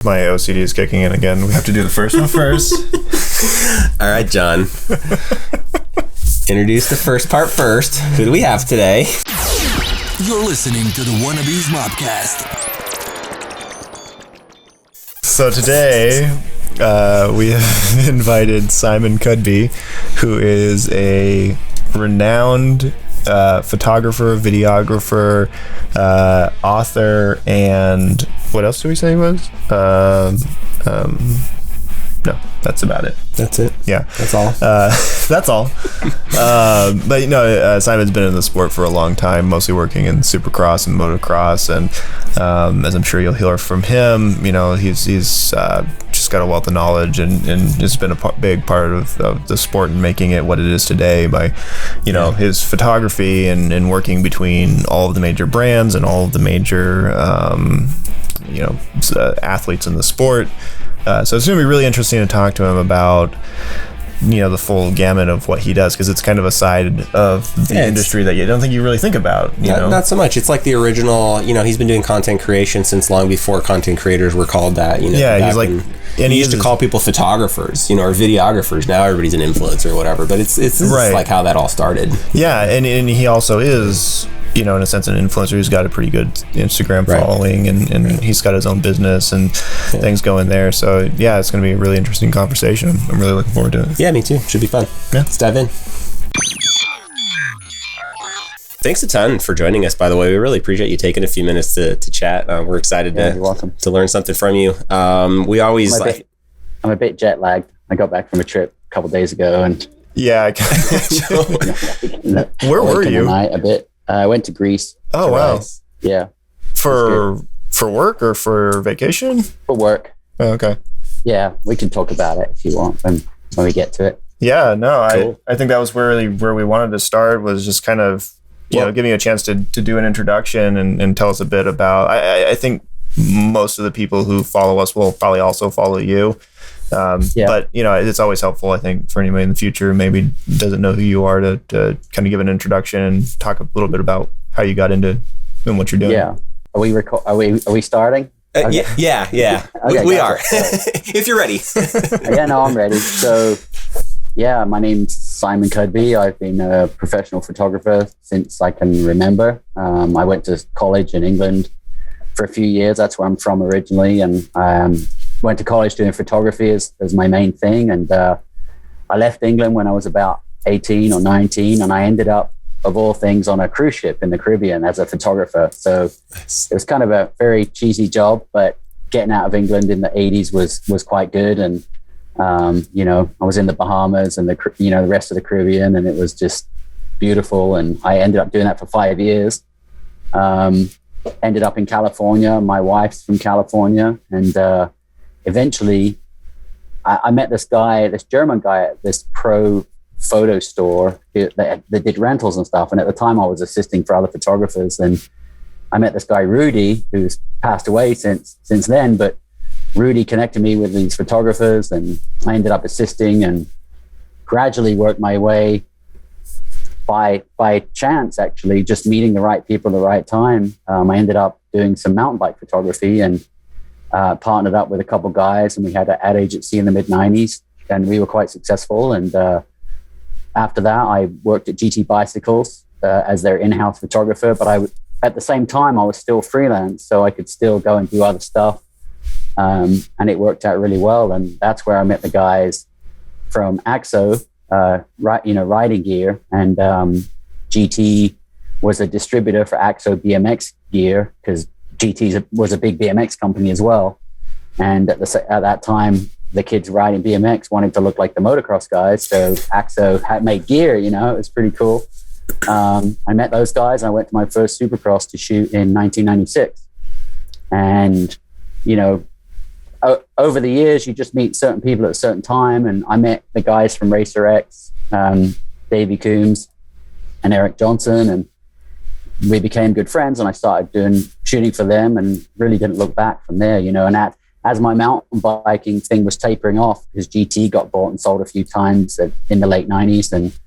My OCD is kicking in again. We have to do the first one first. All right, John. Introduce the first part first. Who do we have today? You're listening to the WannaBes Mobcast. So today, we have invited Simon Cudby, who is a renowned photographer, videographer, author, and what else do we say he was? No, that's about it. That's it. Yeah, that's all. That's all. But Simon's been in the sport for a long time, mostly working in Supercross and Motocross, and as I'm sure you'll hear from him, he's just got a wealth of knowledge and has been a big part of the sport and making it what it is today by, his photography and working between all of the major brands and all of the major, athletes in the sport. So it's going to be really interesting to talk to him about, the full gamut of what he does, because it's kind of a side of the industry that you don't think you really think about. Not so much. It's like the original, he's been doing content creation since long before content creators were called that. He's like, and he used to call people photographers, or videographers. Now everybody's an influencer or whatever. But it's right. Like how that all started. Yeah, and he also is, in a sense, an influencer who's got a pretty good Instagram following, and he's got his own business and things going there. So yeah, it's going to be a really interesting conversation. I'm really looking forward to it. Yeah, me too. Should be fun. Yeah, let's dive in. Thanks a ton for joining us, by the way. We really appreciate you taking a few minutes to chat. We're excited to learn something from you. We always I'm a bit jet lagged. I got back from a trip a couple days ago, and where were you? A bit. I went to Greece. Oh, wow. Rise. Yeah. For work or for vacation? For work. Oh, okay. Yeah, we can talk about it if you want when we get to it. Yeah, no, cool. I think that was where we wanted to start, was just kind of, giving you a chance to do an introduction and tell us a bit about, I think most of the people who follow us will probably also follow you. But it's always helpful, I think, for anybody in the future maybe doesn't know who you are to kind of give an introduction and talk a little bit about how you got into and what you're doing. Yeah. Are we starting? Okay. Yeah. Okay, we are. If you're ready. Yeah, no, I'm ready. So, yeah, my name's Simon Cudby. I've been a professional photographer since I can remember. I went to college in England for a few years. That's where I'm from originally, and went to college doing photography as my main thing. And I left England when I was about 18 or 19, and I ended up, of all things, on a cruise ship in the Caribbean as a photographer. So it was kind of a very cheesy job, but getting out of England in the 80s was quite good. And, I was in the Bahamas and the rest of the Caribbean, and it was just beautiful. And I ended up doing that for 5 years. Ended up in California. My wife's from California. And eventually I met this German guy at this pro photo store that did rentals and stuff. And at the time I was assisting for other photographers, and I met this guy, Rudy, who's passed away since then, but Rudy connected me with these photographers, and I ended up assisting and gradually worked my way by chance, actually, just meeting the right people at the right time. I ended up doing some mountain bike photography and partnered up with a couple guys, and we had an ad agency in the mid-90s, and we were quite successful. And after that, I worked at GT Bicycles as their in-house photographer, but at the same time, I was still freelance, so I could still go and do other stuff. And it worked out really well. And that's where I met the guys from AXO, riding gear. And GT was a distributor for AXO BMX gear, because GT was a big BMX company as well. And at that time, the kids riding BMX wanted to look like the motocross guys. So AXO had made gear, it was pretty cool. I met those guys. I went to my first Supercross to shoot in 1996. And, over the years, you just meet certain people at a certain time. And I met the guys from Racer X, Davey Coombs and Eric Johnson, and we became good friends, and I started shooting for them and really didn't look back from there, and as my mountain biking thing was tapering off, because GT got bought and sold a few times in the late 90s and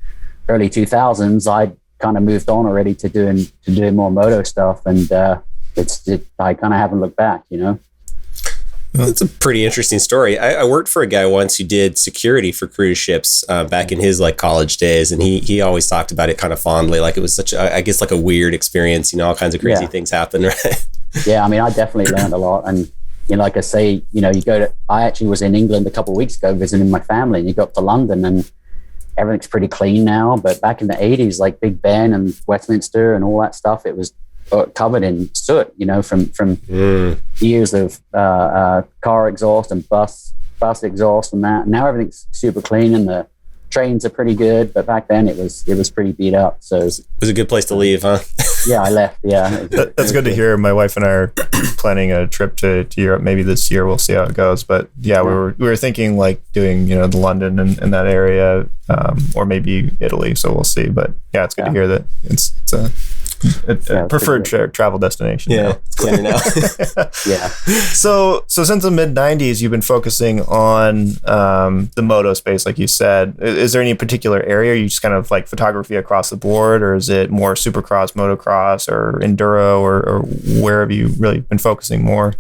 early 2000s, I kind of moved on already to doing more moto stuff, and I kind of haven't looked back, That's a pretty interesting story. I worked for a guy once who did security for cruise ships back in his like college days, and he always talked about it kind of fondly, like it was such I guess like a weird experience. You know, all kinds of crazy things happen, right? Yeah, I mean, I definitely learned a lot, and you know, like I say, you know, I actually was in England a couple of weeks ago visiting my family, and you go up to London, and everything's pretty clean now. But back in the 80s, like Big Ben and Westminster and all that stuff, it was covered in soot, you know, from years of car exhaust and bus exhaust and that. Now everything's super clean and the trains are pretty good, but back then it was pretty beat up. So it was a good place to leave, huh? Yeah, I left. Yeah, that's good to hear. My wife and I are planning a trip to Europe maybe this year. We'll see how it goes. But yeah, we were thinking like doing, you know, the London and that area, or maybe Italy. So we'll see. But yeah, it's good to hear that it's a preferred travel destination. Yeah, it's cleaner now. Yeah. So since the mid '90s, you've been focusing on the moto space, like you said. Is there any particular area? Are you just kind of like photography across the board, or is it more Supercross, motocross, or enduro, or where have you really been focusing more?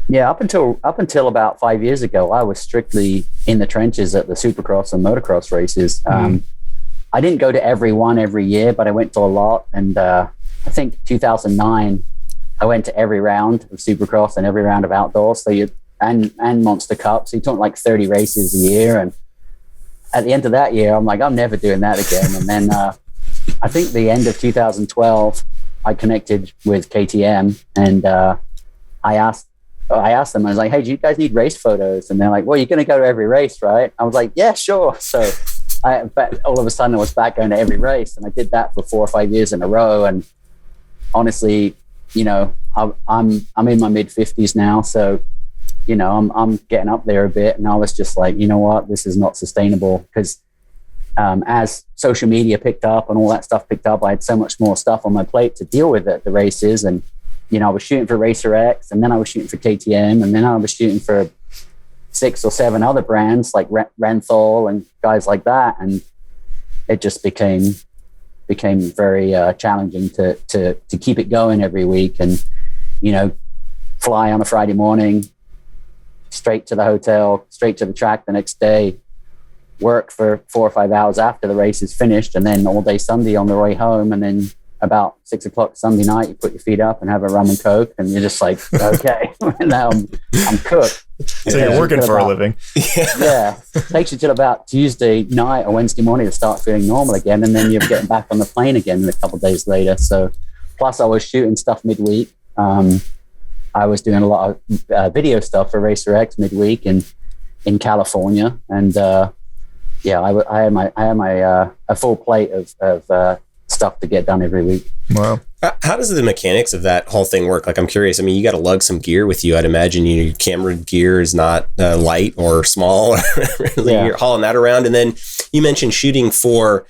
Yeah, up until about 5 years ago, I was strictly in the trenches at the Supercross and motocross races. I didn't go to every one every year, but I went to a lot. And I think 2009, I went to every round of Supercross and every round of outdoors. So and Monster Cup. So you talk like 30 races a year. And at the end of that year, I'm like, I'm never doing that again. And then I think the end of 2012, I connected with KTM, and I asked them, I was like, hey, do you guys need race photos? And they're like, well, you're going to go to every race, right? I was like, yeah, sure. So all of a sudden I was back going to every race, and I did that for 4 or 5 years in a row. And honestly, you know, I'm in my mid 50s now. So, you know, I'm getting up there a bit, and I was just like, you know what, this is not sustainable. Because as social media picked up and all that stuff picked up, I had so much more stuff on my plate to deal with at the races. And, you know, I was shooting for Racer X, and then I was shooting for KTM, and then I was shooting for 6 or 7 other brands like Renthal and guys like that. And it just became very challenging to keep it going every week. And, you know, fly on a Friday morning, straight to the hotel, straight to the track the next day, work for 4 or 5 hours after the race is finished, and then all day Sunday on the way home. And then about 6 o'clock Sunday night, you put your feet up and have a rum and coke, and you're just like, okay, now I'm cooked. So you're working for a living. Yeah. It takes you till about Tuesday night or Wednesday morning to start feeling normal again, and then you're getting back on the plane again a couple of days later. So plus I was shooting stuff midweek. I was doing a lot of video stuff for Racer X midweek in California, and yeah, I had my a full plate of stuff to get done every week. Wow. How does the mechanics of that whole thing work? Like, I'm curious. I mean, you got to lug some gear with you. I'd imagine your camera gear is not light or small. Really, yeah. You're hauling that around. And then you mentioned shooting for,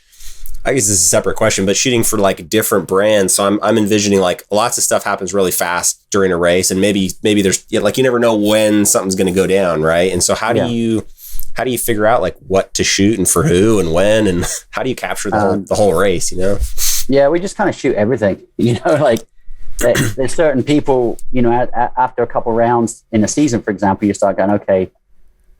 I guess this is a separate question, but shooting for like different brands. So I'm envisioning like lots of stuff happens really fast during a race, and maybe there's like, you never know when something's going to go down, right? And so how do you figure out like what to shoot and for who and when, and how do you capture the whole race, you know? Yeah, we just kind of shoot everything, you know, like there's certain people, you know, after a couple rounds in a season, for example, you start going, okay,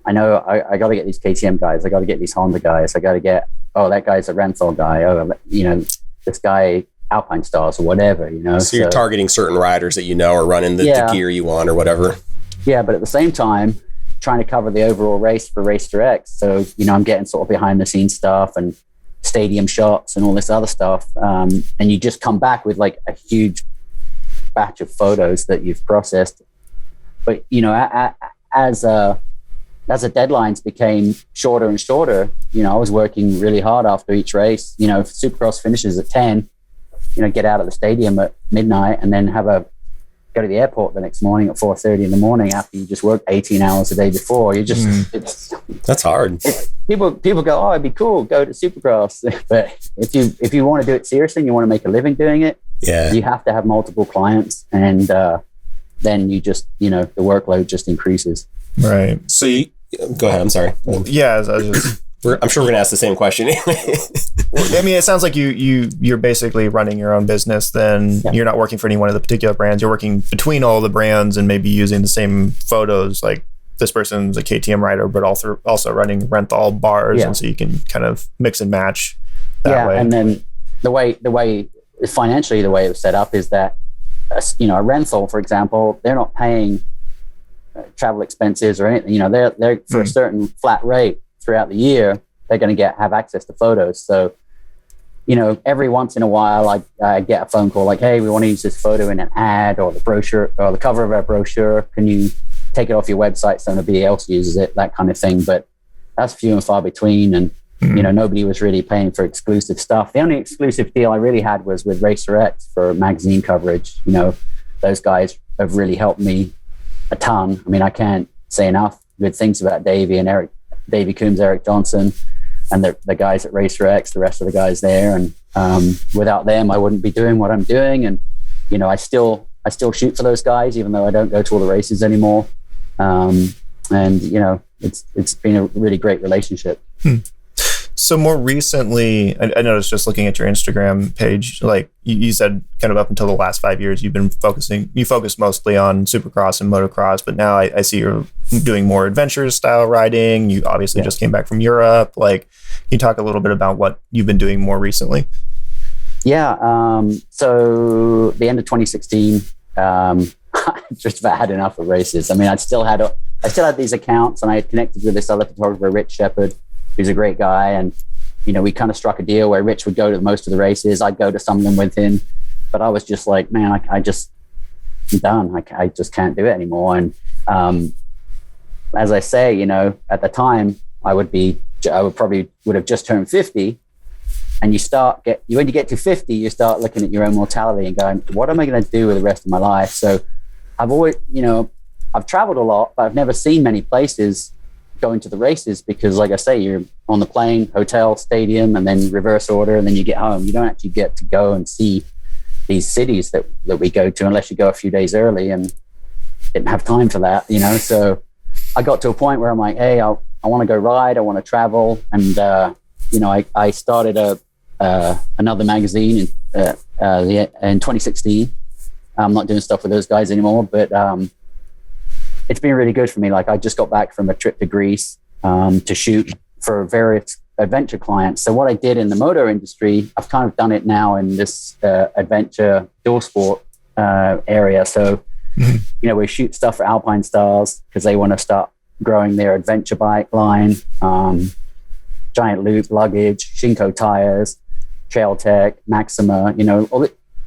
I know I got to get these KTM guys. I got to get these Honda guys. I got to get, oh, that guy's a Renthal guy. Oh, you know, this guy Alpine Stars or whatever, you know. So you're targeting certain riders that you know are running the gear you want or whatever. Yeah, but at the same time, trying to cover the overall race for Racer X. So, you know, I'm getting sort of behind the scenes stuff and stadium shots and all this other stuff. And you just come back with like a huge batch of photos that you've processed. But, you know, as the deadlines became shorter and shorter, you know, I was working really hard after each race. You know, if Supercross finishes at 10, you know, get out of the stadium at midnight and then go to the airport the next morning at 4:30 in the morning after you just worked 18 hours a day before. You just that's hard. People go, oh, it'd be cool, go to Supercross. But if you want to do it seriously and you want to make a living doing it, you have to have multiple clients, and then you just, you know, the workload just increases. Right. So you go ahead. I'm sorry. Yeah, I was just I'm sure we're gonna ask the same question anyway. I mean, it sounds like you're basically running your own business. Then you're not working for any one of the particular brands. You're working between all the brands and maybe using the same photos. Like this person's a KTM rider, but also running Renthal bars, and so you can kind of mix and match that way. And then the way financially the way it was set up is that a Renthal, for example, they're not paying travel expenses or anything. They're for a certain flat rate throughout the year, they're going to have access to photos. So, every once in a while, I get a phone call like, hey, we want to use this photo in an ad or the brochure or the cover of our brochure. Can you take it off your website so nobody else uses it? That kind of thing. But that's few and far between. And, nobody was really paying for exclusive stuff. The only exclusive deal I really had was with Racer X for magazine coverage. Those guys have really helped me a ton. I mean, I can't say enough good things about Davey Coombs, Eric Johnson, and the guys at Racer X, the rest of the guys there. And without them, I wouldn't be doing what I'm doing. And, I still shoot for those guys, even though I don't go to all the races anymore. And, it's been a really great relationship. So more recently, I noticed just looking at your Instagram page, like you said, kind of up until the last 5 years, you focused mostly on Supercross and motocross, but now I see you're doing more adventure style riding. You obviously just came back from Europe. Like, can you talk a little bit about what you've been doing more recently? Yeah. So the end of 2016, I just about had enough of races. I mean, I still had these accounts, and I had connected with this other photographer, Rich Shepard, who's a great guy. And, we kind of struck a deal where Rich would go to most of the races. I'd go to some of them with him, but I was just like, man, I'm done. I just can't do it anymore. And, as I say, at the time I would have just turned 50. And when you get to 50, you start looking at your own mortality and going, what am I going to do with the rest of my life? So I've always, I've traveled a lot, but I've never seen many places going to the races because, like I say, you're on the plane, hotel, stadium, and then reverse order, and then you get home. You don't actually get to go and see these cities that we go to unless you go a few days early, and didn't have time for that, So I got to a point where I'm like, hey, I want to go ride, I want to travel, and I started another magazine in 2016. I'm not doing stuff with those guys anymore, but it's been really good for me. Like, I just got back from a trip to Greece to shoot for various adventure clients. So what I did in the moto industry, I've kind of done it now in this adventure dual sport area. So, we shoot stuff for Alpine Stars because they want to start growing their adventure bike line, Giant Loop luggage, Shinko tires, Trail Tech, Maxima,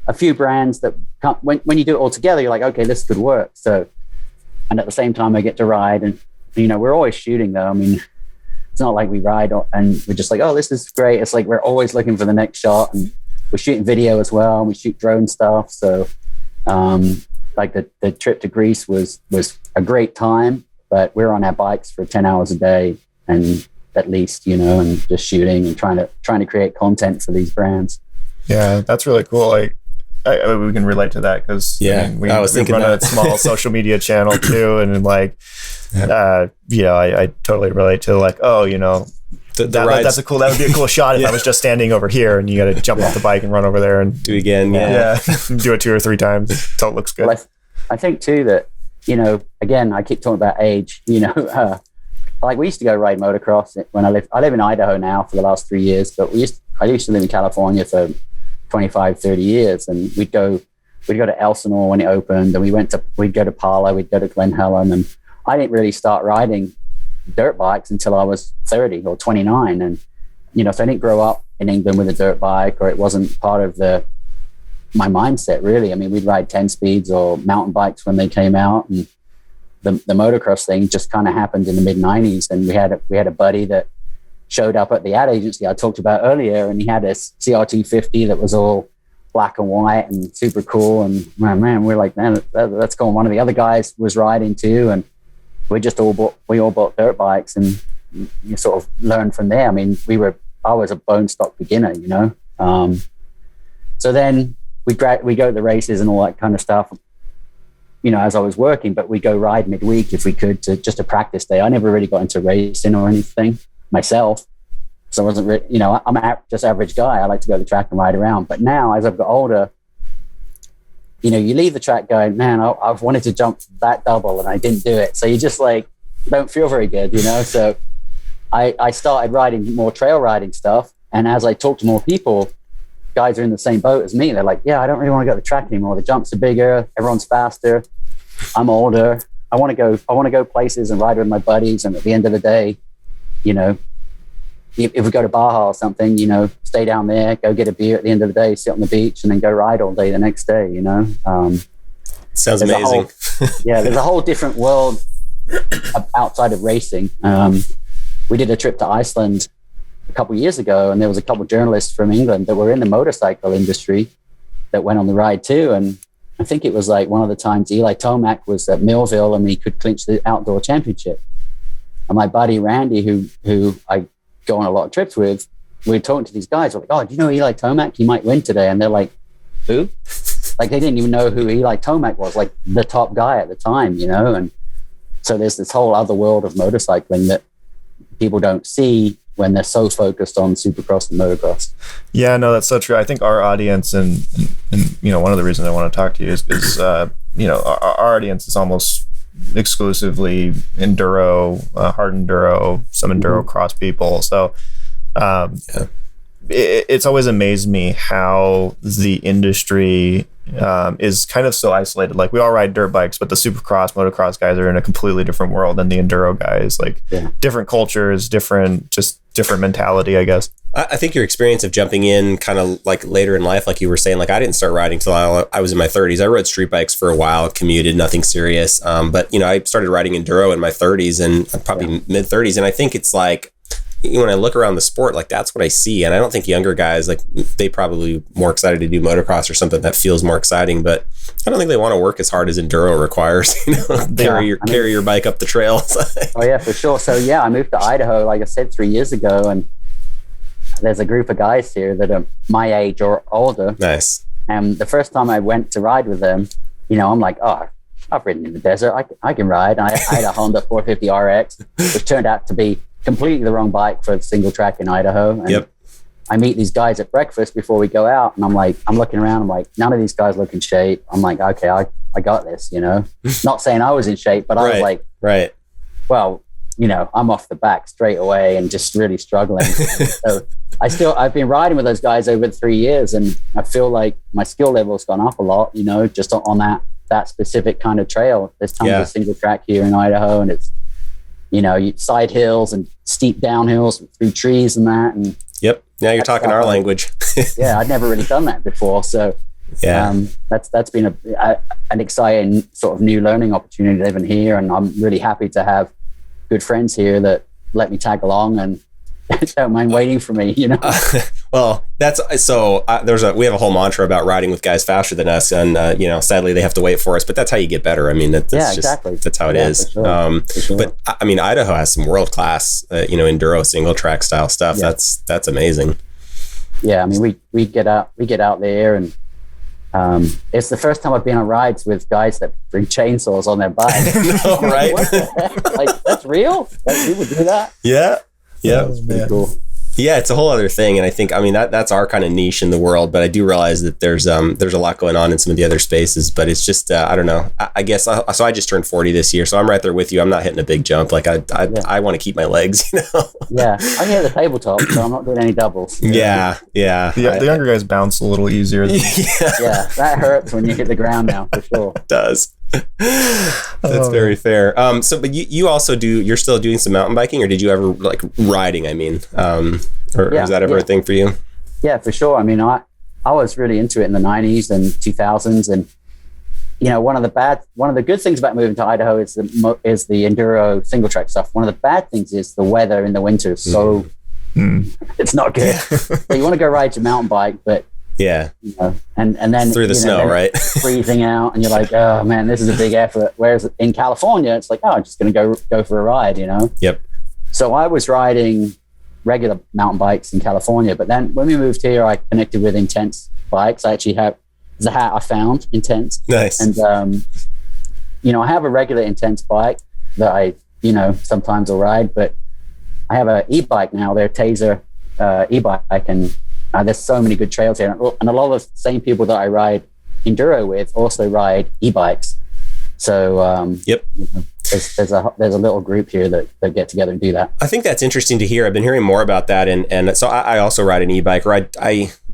a few brands that when you do it all together, you're like, okay, this could work. So, and at the same time I get to ride, and, we're always shooting though. I mean, it's not like we ride and we're just like, oh, this is great. It's like, we're always looking for the next shot, and we're shooting video as well. And we shoot drone stuff. So, like the trip to Greece was a great time, but we're on our bikes for 10 hours a day and at least, and just shooting and trying to create content for these brands. Yeah, that's really cool. Like, we can relate to that because we run a small social media channel too, and like, I totally relate to like, that's that would be a cool shot if I was just standing over here and you got to jump off the bike and run over there and do it again. Do it 2 or 3 times until it looks good. Well, I think too that again, I keep talking about age. Like, we used to go ride motocross when I live in Idaho now for the last 3 years, but I used to live in California for 25, 30 years, and we'd go to Elsinore when it opened, and we'd go to Pala, we'd go to Glen Helen, and I didn't really start riding dirt bikes until I was 30 or 29, and so I didn't grow up in England with a dirt bike, or it wasn't part of my mindset really. I mean, we'd ride 10 speeds or mountain bikes when they came out, and the motocross thing just kind of happened in the mid 90s, and we had a buddy that showed up at the ad agency I talked about earlier, and he had a CRT 50 that was all black and white and super cool. And man, we're like, man, that's cool. One of the other guys was riding too, and we all bought dirt bikes, and you sort of learned from there. I mean, I was a bone stock beginner, So then we go to the races and all that kind of stuff, as I was working, but we go ride midweek if we could, just a practice day. I never really got into racing or anything myself. So I wasn't really, you know, I'm just average guy. I like to go to the track and ride around. But now, as I've got older, you know, you leave the track going, man, I've wanted to jump that double and I didn't do it. So you just like don't feel very good, you know? So I started riding more trail riding stuff. And as I talk to more people, guys are in the same boat as me. They're like, yeah, I don't really want to go to the track anymore. The jumps are bigger. Everyone's faster. I'm older. I want to go places and ride with my buddies. And at the end of the day, you know, if we go to Baja or something, you know, stay down there, go get a beer at the end of the day, sit on the beach, and then go ride all day the next day, you know? Sounds amazing. There's a whole different world outside of racing. We did a trip to Iceland a couple of years ago, and there was a couple of journalists from England that were in the motorcycle industry that went on the ride too. And I think it was like one of the times Eli Tomac was at Millville and he could clinch the outdoor championship. And my buddy Randy, who I go on a lot of trips with, we were talking to these guys. We're like, oh, do you know Eli Tomac? He might win today. And they're like, who? Like they didn't even know who Eli Tomac was, like the top guy at the time, you know? And so there's this whole other world of motorcycling that people don't see when they're so focused on Supercross and motocross. Yeah, no, that's so true. I think our audience, and you know, one of the reasons I want to talk to you is you know, our audience is almost exclusively enduro, hard enduro, some enduro cross people. So it's always amazed me how the industry is kind of so isolated. Like we all ride dirt bikes, but the Supercross, motocross guys are in a completely different world than the enduro guys. Like different cultures, different mentality, I guess. I think your experience of jumping in kind of like later in life, like you were saying, like I didn't start riding till I was in my 30s. I rode street bikes for a while, commuted, nothing serious. But you know, I started riding enduro in my 30s and probably mid 30s. And I think it's like, when I look around the sport, like that's what I see. And I don't think younger guys, like they probably more excited to do motocross or something that feels more exciting, but I don't think they want to work as hard as enduro requires, you know, carry your bike up the trails. Oh yeah, for sure. So yeah, I moved to Idaho, like I said, 3 years ago, and there's a group of guys here that are my age or older. Nice. And the first time I went to ride with them, you know, I'm like, oh, I've ridden in the desert. I can ride. I had a Honda 450 RX, which turned out to be completely the wrong bike for a single track in Idaho. And I meet these guys at breakfast before we go out, and I'm looking around, I'm like, none of these guys look in shape. I'm like, okay, I got this, you know. Not saying I was in shape, but I was like, well, you know, I'm off the back straight away and just really struggling. So I've been riding with those guys over 3 years, and I feel like my skill level's gone up a lot, you know, just on that specific kind of trail. There's tons of single track here in Idaho, and it's, you know, side hills and steep downhills through trees and that. And now you're talking our language. I'd never really done that before. So that's been an exciting sort of new learning opportunity living here. And I'm really happy to have good friends here that let me tag along and don't mind waiting for me, you know. Well, that's so. We have a whole mantra about riding with guys faster than us, and you know, sadly they have to wait for us. But that's how you get better. I mean, that's exactly. That's how it is. For sure. But I mean, Idaho has some world class, you know, enduro single track style stuff. Yeah. That's amazing. Yeah, I mean, we get out there, and it's the first time I've been on rides with guys that bring chainsaws on their bike. No, right? What the heck? Like, that's real? Like, people do that? Yeah. Yeah, that's pretty cool. Yeah, it's a whole other thing, and I think that's our kind of niche in the world. But I do realize that there's a lot going on in some of the other spaces. But it's just I don't know. I guess so. I just turned 40 this year, so I'm right there with you. I'm not hitting a big jump. Like I want to keep my legs, you know. Yeah, I hit the tabletop, so I'm not doing any doubles. Yeah. The younger guys bounce a little easier. Yeah, that hurts when you hit the ground now, for sure. It does. That's very fair. But you also you're still doing some mountain biking, or did you ever like riding? I mean, or is that ever a thing for you? Yeah, for sure. I mean, I was really into it in the 90s and 2000s, and you know, one of the good things about moving to Idaho is the enduro single track stuff. One of the bad things is the weather in the winter. So it's not good. So you want to go ride your mountain bike, but you know, and then through the snow, right? Freezing out, and you're like, oh man, this is a big effort. Whereas in California, it's like, oh, I'm just going to go for a ride, you know? Yep. So I was riding regular mountain bikes in California, but then when we moved here, I connected with Intense bikes. I actually have the hat I found, Intense. Nice. And you know, I have a regular Intense bike that I, you know, sometimes I'll ride, but I have an e-bike now. They're Taser e-bike, and there's so many good trails here, and a lot of the same people that I ride enduro with also ride e-bikes. So yep. There's a little group here that get together and do that. I think that's interesting to hear. I've been hearing more about that, and so I also ride an e-bike.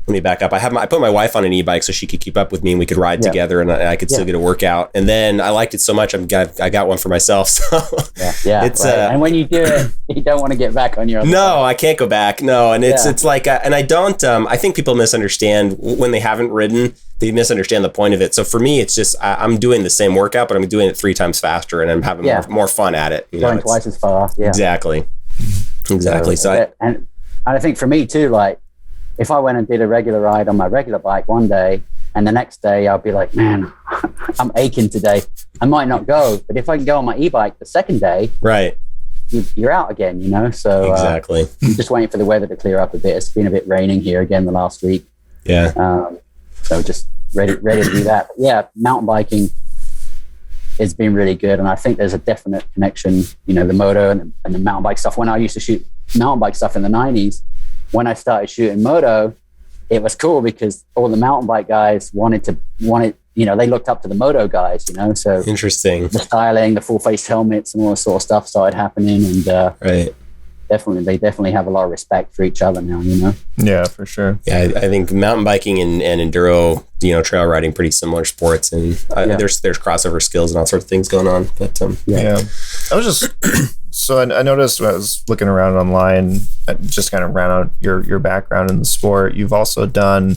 Let me back up. I put my wife on an e-bike so she could keep up with me and we could ride together, and I could still get a workout. And then I liked it so much, I got one for myself. So it's right. And when you do it, you don't want to get back on your other bike. I can't go back. No, and it's like, and I don't. I think people misunderstand when they haven't ridden. They misunderstand the point of it. So for me, it's just I'm doing the same workout, but I'm doing it 3 times faster, and I'm having more fun at it. Going twice as far. Yeah, exactly. So and I think for me too, like, if I went and did a regular ride on my regular bike one day, and the next day I'll be like, man, I'm aching today, I might not go. But if I can go on my e-bike the second day, right, you're out again, So exactly. I'm just waiting for the weather to clear up a bit. It's been a bit raining here again the last week. Yeah. So just ready to do that. But yeah, mountain biking has been really good, and I think there's a definite connection. The moto and the mountain bike stuff. When I used to shoot mountain bike stuff in the 90s. When I started shooting moto, it was cool because all the mountain bike guys wanted, they looked up to the moto guys, so interesting. The styling, the full face helmets and all this sort of stuff started happening. And right. They definitely have a lot of respect for each other now, Yeah, for sure. Yeah, I think mountain biking and enduro, trail riding, pretty similar sports, and there's crossover skills and all sorts of things going on. But I was just so I noticed when I was looking around online, just kind of ran out your background in the sport. You've also done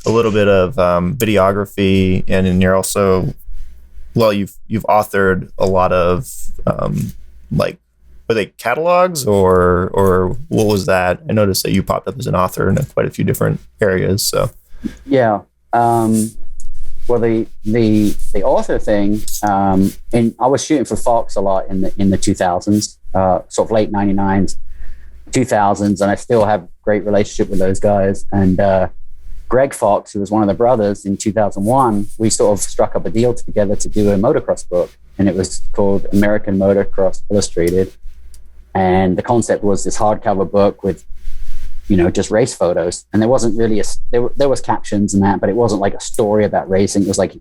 a little bit of videography, and you're also you've authored a lot of were they catalogs or what was that? I noticed that you popped up as an author in quite a few different areas. So yeah, well the author thing, and I was shooting for Fox a lot in the 2000s, sort of late 99s, 2000s, and I still have a great relationship with those guys. And Greg Fox, who was one of the brothers, in 2001, we sort of struck up a deal together to do a motocross book, and it was called American Motocross Illustrated. And the concept was this hardcover book with, just race photos. And there wasn't really there was captions and that, but it wasn't like a story about racing. It was like,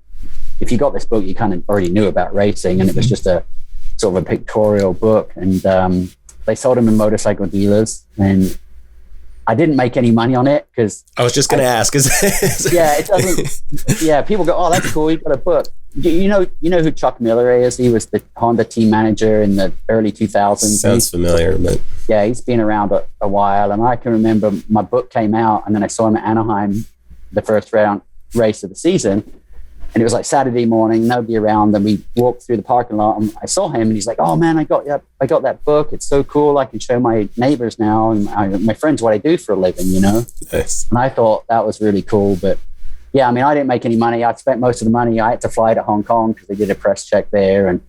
if you got this book, you kind of already knew about racing, and it was just a sort of a pictorial book. And they sold them in motorcycle dealers, and I didn't make any money on it because I was just going to ask. It doesn't. Yeah, people go, "Oh, that's cool. You got a book." You know who Chuck Miller is? He was the Honda team manager in the early 2000s. Sounds familiar, but yeah, he's been around a while. And I can remember my book came out, and then I saw him at Anaheim, the first round race of the season, and it was like Saturday morning, nobody around. And we walked through the parking lot, and I saw him, and he's like, "Oh man, I got that book. It's so cool. I can show my neighbors now, and my friends what I do for a living." Nice. And I thought that was really cool, but. Yeah, I mean, I didn't make any money. I'd spent most of the money. I had to fly to Hong Kong because they did a press check there, and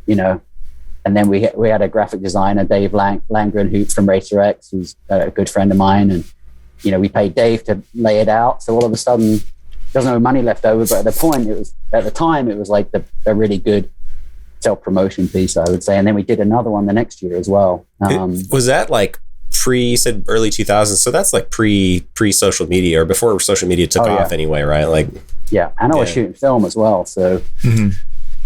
and then we had a graphic designer, Dave Langren, from Racer X, who's a good friend of mine, and we paid Dave to lay it out. So all of a sudden, there's no money left over. But at the time, it was like a really good self-promotion piece, I would say. And then we did another one the next year as well. Was that like? You said early 2000s, so that's like pre social media or before social media took off anyway, right? Like, yeah, and I was shooting film as well, so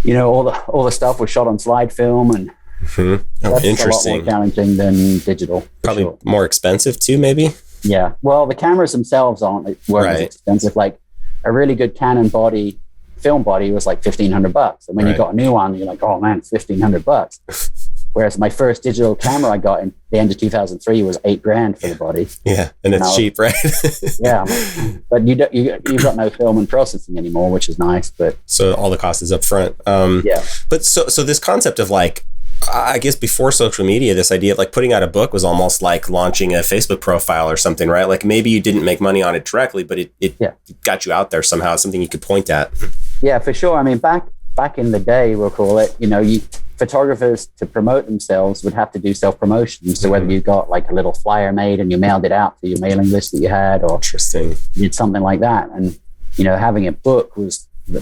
all the stuff was shot on slide film, and that's interesting. A lot more challenging than digital. Probably more expensive too, maybe. Yeah, well, the cameras themselves weren't as expensive. Like a really good Canon film body was like $1,500, and when you got a new one, you're like, oh man, it's $1,500. Whereas my first digital camera I got in the end of 2003 was $8,000 for the body. Yeah, and it's cheap, right? Yeah, but you've got no film and processing anymore, which is nice. But so all the cost is up front. Yeah. But so this concept of like, I guess before social media, this idea of like putting out a book was almost like launching a Facebook profile or something, right? Like maybe you didn't make money on it directly, but it got you out there somehow, something you could point at. Yeah, for sure. I mean, back in the day, we'll call it, photographers to promote themselves would have to do self-promotion. So whether you got like a little flyer made and you mailed it out to your mailing list that you had, or interesting, you did something like that. And, having a book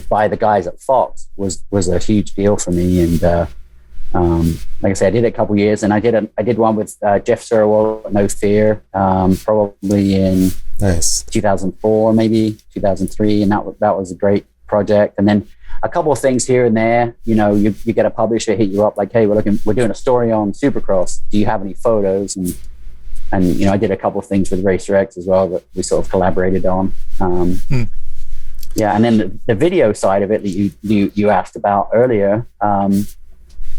by the guys at Fox was a huge deal for me. And, Like I said, I did it a couple of years, and I did one with Jeff Surwell, No Fear, probably in 2004, maybe 2003, and that was a great project. And then a couple of things here and there. You get a publisher hit you up like, hey, we're doing a story on Supercross. Do you have any photos? And I did a couple of things with Racer X as well that we sort of collaborated on. Yeah, and then the video side of it that you asked about earlier. I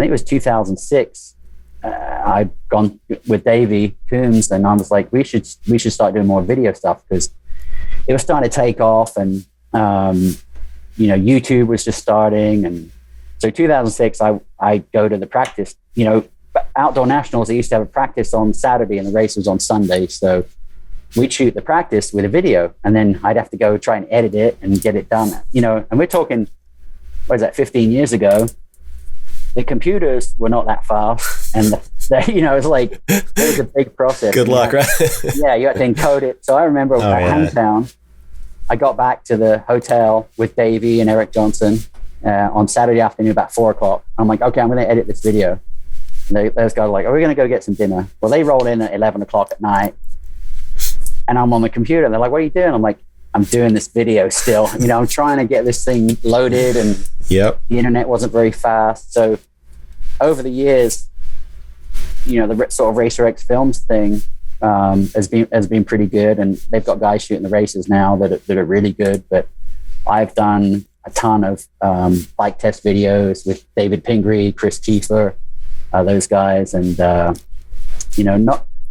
think it was 2006. I'd gone with Davey Coombs, and I was like, we should start doing more video stuff because it was starting to take off, and YouTube was just starting. And so 2006, I go to the practice. Outdoor Nationals, they used to have a practice on Saturday and the race was on Sunday. So we'd shoot the practice with a video, and then I'd have to go try and edit it and get it done. And we're talking, 15 years ago. The computers were not that fast, and it was like it was a big process. Good luck, right? Yeah, you had to encode it. So I remember at Hangtown, I got back to the hotel with Davey and Eric Johnson on Saturday afternoon about 4:00. I'm like, okay, I'm going to edit this video. And those guys are like, are we going to go get some dinner? Well, they roll in at 11 o'clock at night, and I'm on the computer. And they're like, what are you doing? I'm like, I'm doing this video still. I'm trying to get this thing loaded, and the internet wasn't very fast. So over the years, the sort of Racer X Films thing has been pretty good, and they've got guys shooting the races now that are really good. But I've done a ton of bike test videos with David Pingree, Chris Kiefer, those guys, and not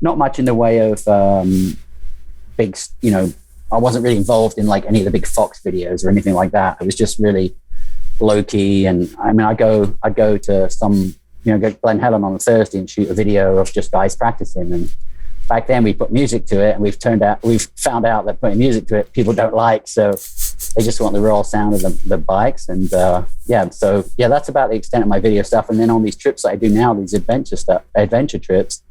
much in the way of big. I wasn't really involved in like any of the big Fox videos or anything like that. It was just really low key. And I mean, I'd go to some, go to Glen Helen on a Thursday and shoot a video of just guys practicing. And back then we put music to it, and we've found out that putting music to it, people don't like. So they just want the raw sound of the bikes. And that's about the extent of my video stuff. And then on these trips that I do now, these adventure trips,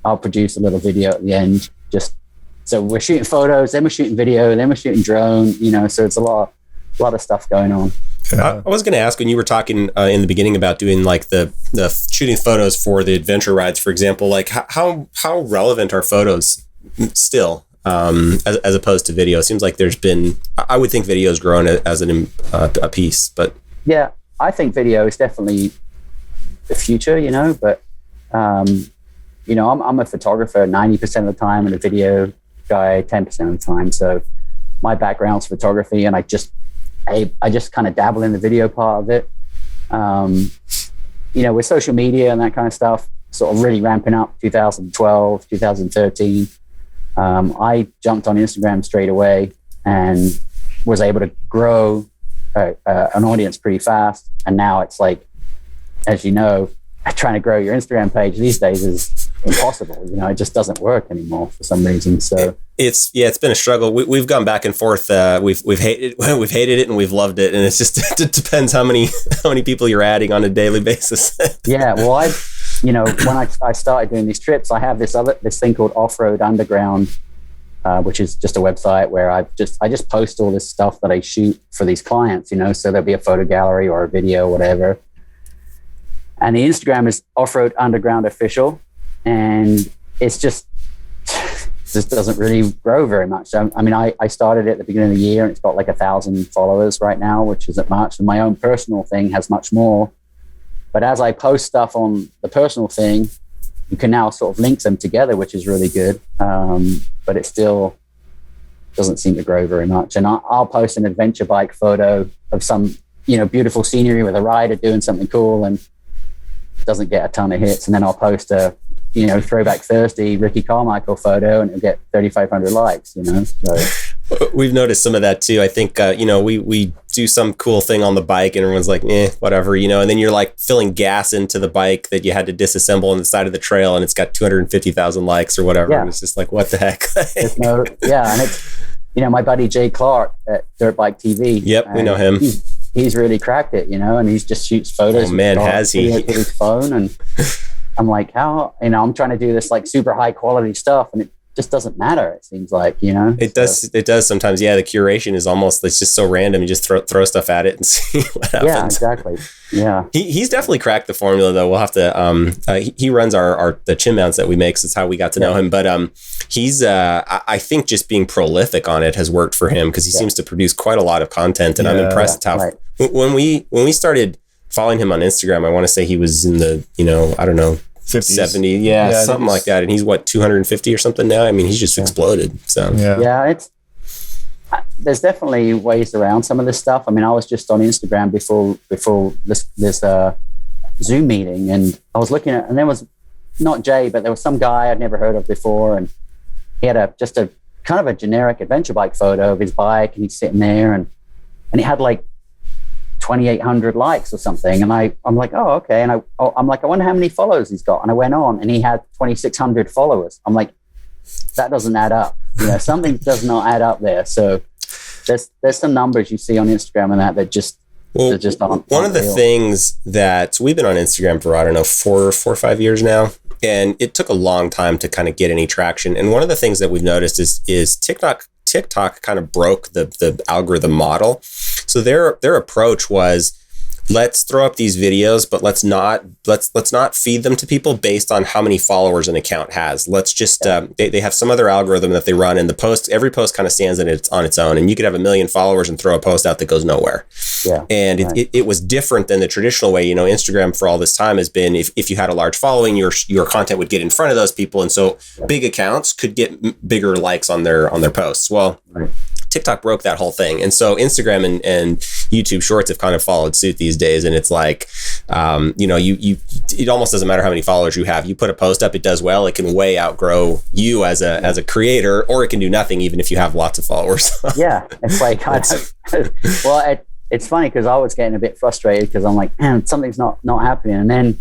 I'll produce a little video at the end. So we're shooting photos, then we're shooting video, then we're shooting drone, so it's a lot of stuff going on. I was going to ask, when you were talking in the beginning about doing like the shooting photos for the adventure rides, for example, like how relevant are photos still as opposed to video? It seems like I would think video has grown as a piece, but. Yeah, I think video is definitely the future, but, I'm a photographer 90% of the time and a video guy 10% of the time. So my background's photography, and I just kind of dabble in the video part of it. With social media and that kind of stuff sort of really ramping up 2012, 2013, I jumped on Instagram straight away and was able to grow an audience pretty fast. And now it's like, as you know, trying to grow your Instagram page these days is impossible. It just doesn't work anymore for some reason. So it's been a struggle. We've gone back and forth. We've hated it and we've loved it, and it's just it depends how many people you're adding on a daily basis. Yeah, well, when I started doing these trips, I have this thing called Off-Road Underground, which is just a website where I just post all this stuff that I shoot for these clients. So there'll be a photo gallery or a video, whatever. And the Instagram is Off-Road Underground Official. And it's just doesn't really grow very much. I mean, I started at the beginning of the year, and it's got like 1,000 followers right now, which isn't much. And my own personal thing has much more. But as I post stuff on the personal thing, you can now sort of link them together, which is really good. But it still doesn't seem to grow very much. And I'll post an adventure bike photo of some, beautiful scenery with a rider doing something cool, and doesn't get a ton of hits. And then I'll post a Throwback Thursday Ricky Carmichael photo, and it'll get 3,500 likes, So we've noticed some of that too. I think, we do some cool thing on the bike and everyone's like, whatever, and then you're like filling gas into the bike that you had to disassemble on the side of the trail, and it's got 250,000 likes or whatever. Yeah. It's just like, what the heck? And it's, my buddy Jay Clark at Dirt Bike TV. Yep, we know him. He's really cracked it, and he just shoots photos. Oh man, has he? With his phone, and I'm like, how? I'm trying to do this like super high quality stuff, and just doesn't matter. It seems like, it does sometimes. Yeah. The curation is almost, it's just so random. You just throw stuff at it and see what happens. Yeah, exactly. Yeah. He's definitely cracked the formula though. We'll have to, he runs the chin mounts that we make. So that's how we got to know him. But, he's, I think just being prolific on it has worked for him because he seems to produce quite a lot of content, and I'm impressed how, when we started following him on Instagram, I want to say he was in the, I don't know, 50s. 70, something like that. And he's 250 or something now. I mean, he's just exploded. So there's definitely ways around some of this stuff. I mean, I was just on Instagram before this Zoom meeting, and I was looking at, and there was not Jay, but there was some guy I'd never heard of before, and he had just a kind of a generic adventure bike photo of his bike, and he's sitting there, and he had like 2,800 likes or something. And I'm like, oh, okay. And I'm like, I wonder how many followers he's got. And I went on, and he had 2,600 followers. I'm like, that doesn't add up. Something does not add up there. So there's some numbers you see on Instagram and that just aren't. One of the things that we've been on Instagram for, I don't know, 4 or 5 years now. And it took a long time to kind of get any traction. And one of the things that we've noticed is TikTok kind of broke the algorithm model. So their approach was, let's throw up these videos, but let's not feed them to people based on how many followers an account has. Let's just they have some other algorithm that they run, and every post kind of stands on its own, and you could have 1 million followers and throw a post out that goes nowhere. Yeah. And it was different than the traditional way. Instagram for all this time has been, if you had a large following, your content would get in front of those people, and so big accounts could get bigger likes on their posts. Well, TikTok broke that whole thing. And so Instagram and YouTube Shorts have kind of followed suit these days. And it's like, it almost doesn't matter how many followers you have. You put a post up, it does well. It can way outgrow you as a creator, or it can do nothing even if you have lots of followers. Yeah. It's like, it's funny because I was getting a bit frustrated because I'm like, man, something's not happening. And then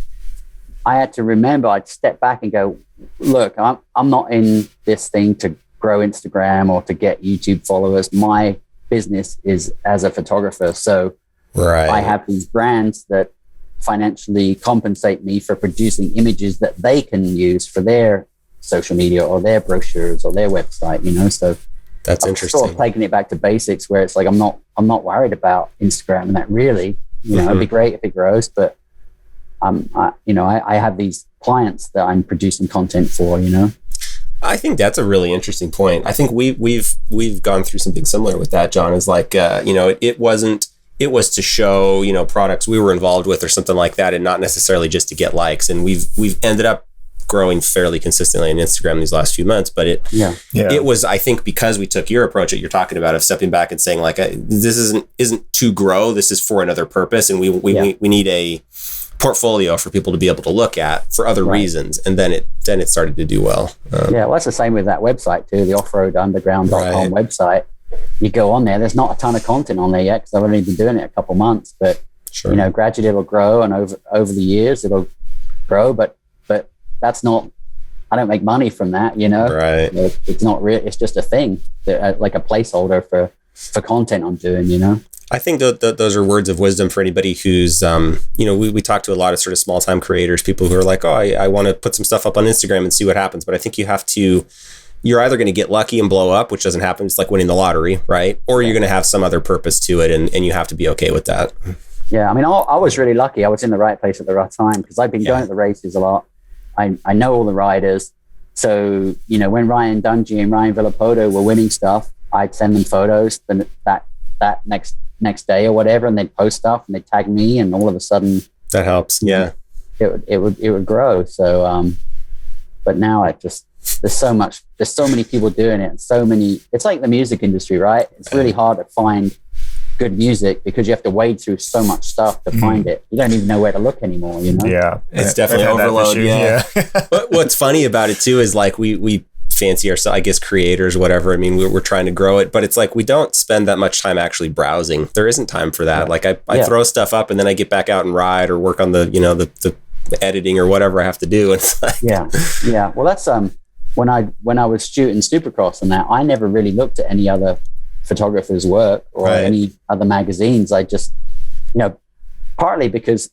I had to remember, I'd step back and go, look, I'm not in this thing to grow Instagram or to get YouTube followers. My business is as a photographer. So I have these brands that financially compensate me for producing images that they can use for their social media or their brochures or their website, so that's interesting. Sort of taking it back to basics where it's like, I'm not worried about Instagram and that really, it'd be great if it grows, but I have these clients that I'm producing content for, I think that's a really interesting point. I think we've gone through something similar with that, John. Is like, it was to show, products we were involved with or something like that, and not necessarily just to get likes. And we've ended up growing fairly consistently on Instagram these last few months. But it was, I think, because we took your approach that you're talking about of stepping back and saying like, this isn't to grow. This is for another purpose, and we need a portfolio for people to be able to look at for other reasons, and then it started to do well. Well, that's the same with that website too, the offroadunderground.com website. You go on there, there's not a ton of content on there yet because I've only been doing it a couple months, but gradually it'll grow, and over the years it'll grow, but that's not, I don't make money from that, Right. It's not real, it's just a thing that, like a placeholder for content I'm doing, I think those are words of wisdom for anybody who's, we talk to a lot of sort of small time creators, people who are like, oh, I want to put some stuff up on Instagram and see what happens. But I think you're either going to get lucky and blow up, which doesn't happen. It's like winning the lottery, right? Or you're going to have some other purpose to it, and you have to be okay with that. Yeah. I mean, I was really lucky. I was in the right place at the right time because I've been going to the races a lot. I know all the riders. So, when Ryan Dungey and Ryan Villapoto were winning stuff, I'd send them photos that next day or whatever, and they'd post stuff and they'd tag me, and all of a sudden that helps. Yeah. It would grow. So, but now there's so many people doing it. It's like the music industry, right? It's really hard to find good music because you have to wade through so much stuff to find it. You don't even know where to look anymore, Yeah. It's definitely overload. Yeah. But what's funny about it too is like we fancy ourselves, I guess, creators, whatever. I mean, we're trying to grow it, but it's like we don't spend that much time actually browsing. There isn't time for that. Like I throw stuff up and then I get back out and ride or work on the editing or whatever I have to do. And it's like, yeah. Well, that's when I was shooting Supercross and that, I never really looked at any other photographers' work or any other magazines. I just, partly because,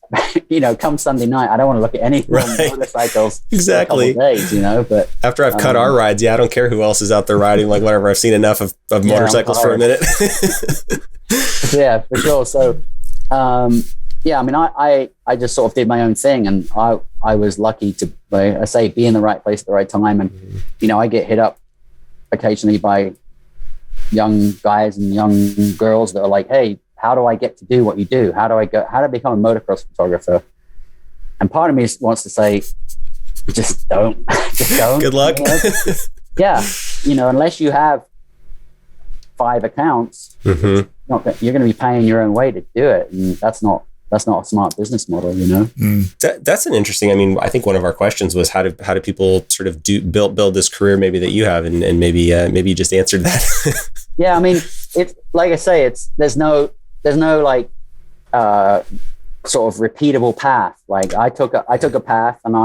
come Sunday night, I don't want to look at any motorcycles exactly for a couple of days, but after I've cut our rides, I don't care who else is out there riding, like whatever. I've seen enough of motorcycles for a minute. Yeah, for sure. So, I just sort of did my own thing, and I was lucky to, I say, be in the right place at the right time. And, I get hit up occasionally by young guys and young girls that are like, hey, how do I get to do what you do? How do I become a motocross photographer? And part of me wants to say, just don't. Good luck. Yeah. Unless you have 5 accounts, you're going to be paying your own way to do it. And that's not a smart business model, That's an interesting, I think one of our questions was how do people sort of build this career maybe that you have, and maybe you just answered that. Yeah. It's like I say, there's no like, sort of repeatable path. Like I took a path, and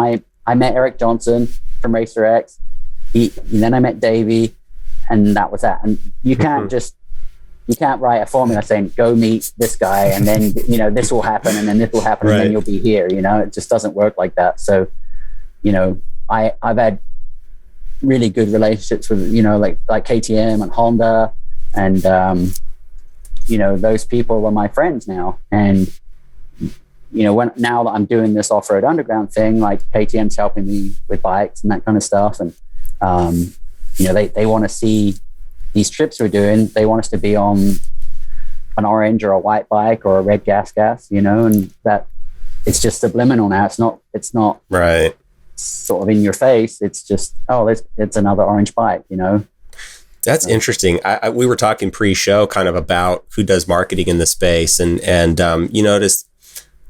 I met Eric Johnson from Racer X. Then I met Davey, and that was that. And you can't write a formula saying go meet this guy, and then this will happen, and then this will happen, and then you'll be here. It just doesn't work like that. So, I've had really good relationships with like KTM and Honda, and those people are my friends now. And now that I'm doing this off-road underground thing, like KTM's helping me with bikes and that kind of stuff, and they want to see these trips we're doing. They want us to be on an orange or a white bike or a red gas, and that it's just subliminal now. It's not right sort of in your face. It's just, it's another orange bike, That's interesting. We were talking pre-show kind of about who does marketing in the space, and you notice,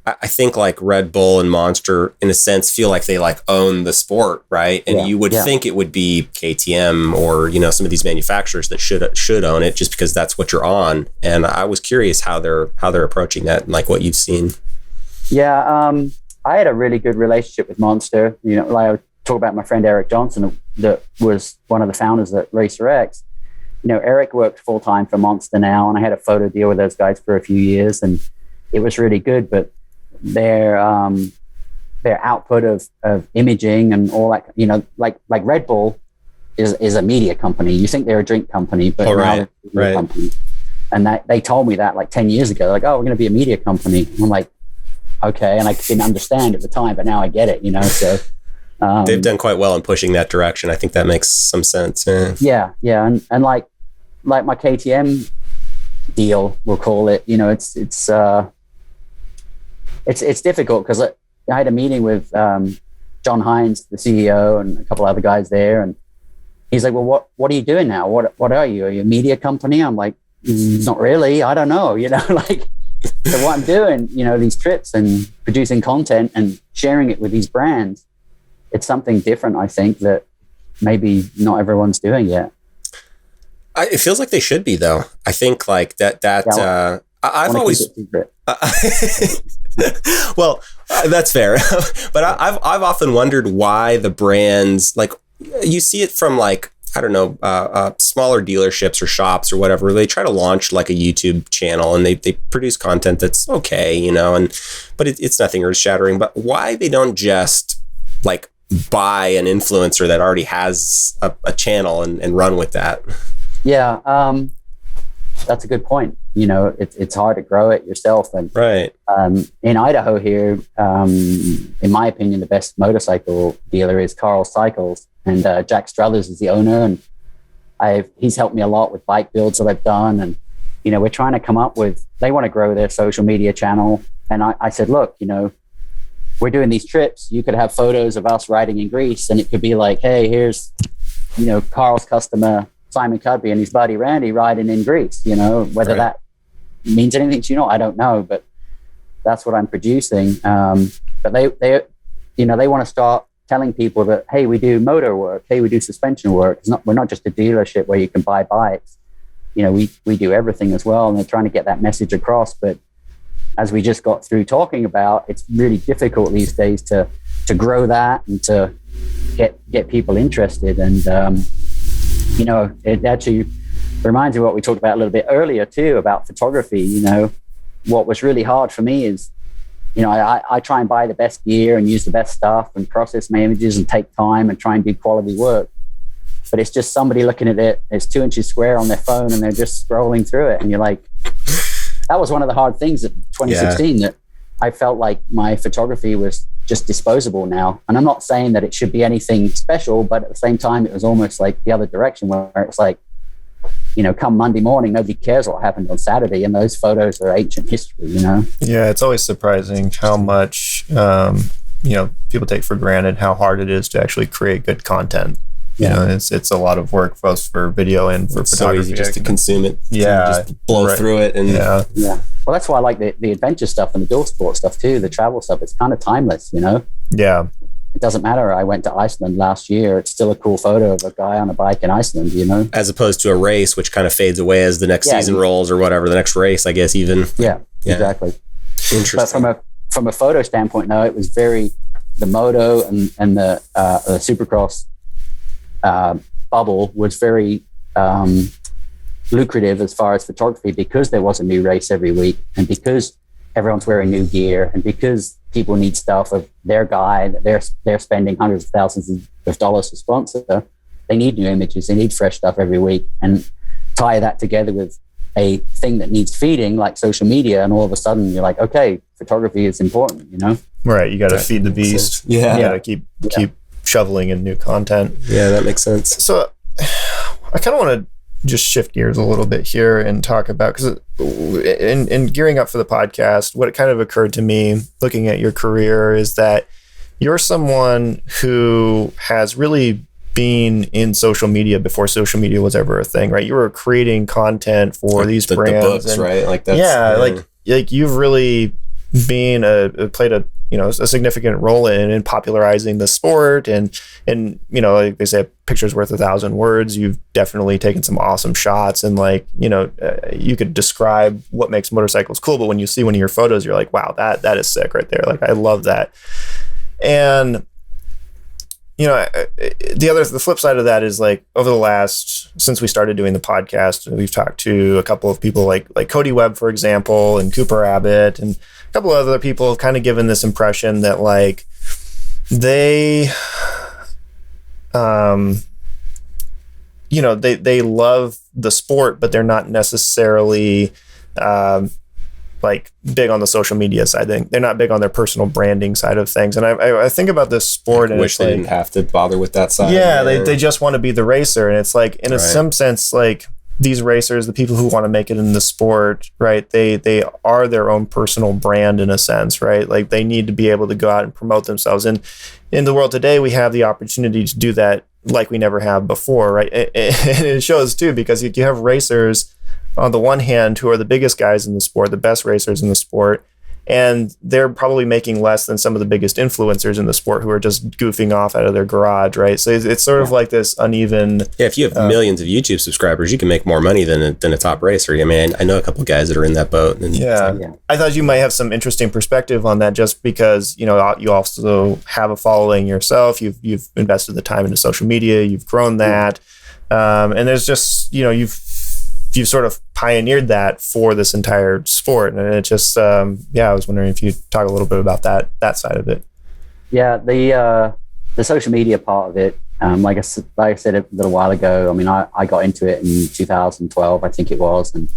I think like Red Bull and Monster, in a sense, feel like they like own the sport, right? And you would think it would be KTM or some of these manufacturers that should own it, just because that's what you're on. And I was curious how they're approaching that, and like what you've seen. Yeah, I had a really good relationship with Monster. Like I talk about my friend Eric Johnson, that was one of the founders at Racer X. Eric worked full time for Monster now, and I had a photo deal with those guys for a few years, and it was really good. But their output of imaging and all that, like Red Bull is a media company. You think they're a drink company, but now they're a media company. And that they told me that like 10 years ago, like, oh, we're going to be a media company. I'm like, okay. And I didn't understand at the time, but now I get it, so. They've done quite well in pushing that direction. I think that makes some sense. Yeah. And like my KTM deal, we'll call it, it's difficult because I had a meeting with John Hines, the CEO, and a couple other guys there, and he's like, well, what are you doing now? What are you? Are you a media company? I'm like, not really. I don't know, like, so what I'm doing, these trips and producing content and sharing it with these brands, it's something different, I think, that maybe not everyone's doing yet. It feels like they should be, though. I think like that. I've always. Well, that's fair, but I've often wondered why the brands, like, you see it from like, I don't know, smaller dealerships or shops or whatever. They try to launch like a YouTube channel, and they produce content that's okay, but it's nothing earth shattering. But why they don't just like buy an influencer that already has a channel and run with that? Yeah, that's a good point. It's hard to grow it yourself. And right. In Idaho here, in my opinion, the best motorcycle dealer is Carl Cycles, and Jack Struthers is the owner. And he's helped me a lot with bike builds that I've done. And, we're trying to come up with, they want to grow their social media channel. And I said, look, we're doing these trips. You could have photos of us riding in Greece, and it could be like, hey, here's, Carl's customer, Simon Cudby, and his buddy Randy riding in Greece, whether that means anything to you, I don't know, but that's what I'm producing. But they want to start telling people that, hey, we do motor work. Hey, we do suspension work. We're not just a dealership where you can buy bikes. We do everything as well. And they're trying to get that message across. But as we just got through talking about, it's really difficult these days to grow that and to get people interested. And, it actually reminds me of what we talked about a little bit earlier too, about photography. What was really hard for me is I try and buy the best gear and use the best stuff and process my images and take time and try and do quality work. But it's just somebody looking at it, it's 2 inches square on their phone and they're just scrolling through it. And you're like, that was one of the hard things at 2016 that I felt like my photography was just disposable now. And I'm not saying that it should be anything special, but at the same time, it was almost like the other direction where it's like, come Monday morning, nobody cares what happened on Saturday. And those photos are ancient history, Yeah, it's always surprising how much, people take for granted how hard it is to actually create good content. It's a lot of work both for video and for photography. So easy just to consume it. Yeah. Just blow through it. And yeah. Well, that's why I like the adventure stuff and the dual sport stuff too, the travel stuff. It's kind of timeless, Yeah. It doesn't matter. I went to Iceland last year. It's still a cool photo of a guy on a bike in Iceland, As opposed to a race, which kind of fades away as the next season rolls or whatever, the next race, I guess, even. Yeah. Exactly. Interesting. But from a photo standpoint, no, it was very, the Moto and the Supercross bubble was very lucrative as far as photography because there was a new race every week and because everyone's wearing new gear and because people need stuff of their guy that they're spending hundreds of thousands of dollars to sponsor. They need new images, they need fresh stuff every week, and tie that together with a thing that needs feeding like social media, and all of a sudden you're like, okay, photography is important, Right, you got to feed the beast. Yeah, you got to keep shoveling in new content. Yeah, that makes sense. So I kind of want to just shift gears a little bit here and talk about, because in gearing up for the podcast, what kind of occurred to me looking at your career is that you're someone who has really been in social media before social media was ever a thing, right? You were creating content for these brands, the books, right? Like that's like you've really been played a a significant role in popularizing the sport, and like they say, a picture's worth 1,000 words. You've definitely taken some awesome shots, and you could describe what makes motorcycles cool, but when you see one of your photos, you're like, wow, that is sick right there. Like, I love that. And the flip side of that is, like, over the since we started doing the podcast, we've talked to a couple of people like Cody Webb, for example, and Cooper Abbott, and a couple of other people have kind of given this impression that, like, they they love the sport, but they're not necessarily like big on the social media side. They're not big on their personal branding side of things. And I think about this sport, and wish they didn't have to bother with that side. Yeah, they just want to be the racer, and it's like, in some sense, like, these racers, the people who want to make it in the sport, right? They are their own personal brand in a sense, right? Like, they need to be able to go out and promote themselves. And in the world today, we have the opportunity to do that like we never have before, right? And it shows too, because you have racers on the one hand who are the biggest guys in the sport, the best racers in the sport, and they're probably making less than some of the biggest influencers in the sport who are just goofing off out of their garage, right? So it's sort of like this uneven. Yeah, if you have millions of YouTube subscribers, you can make more money than a top racer. I mean, I know a couple of guys that are in that boat. And I thought you might have some interesting perspective on that, just because you also have a following yourself. You've invested the time into social media. You've grown that, and there's just you've sort of pioneered that for this entire sport. And it just, I was wondering if you'd talk a little bit about that side of it. Yeah, the social media part of it, like I said a little while ago, I mean, I got into it in 2012, I think it was, and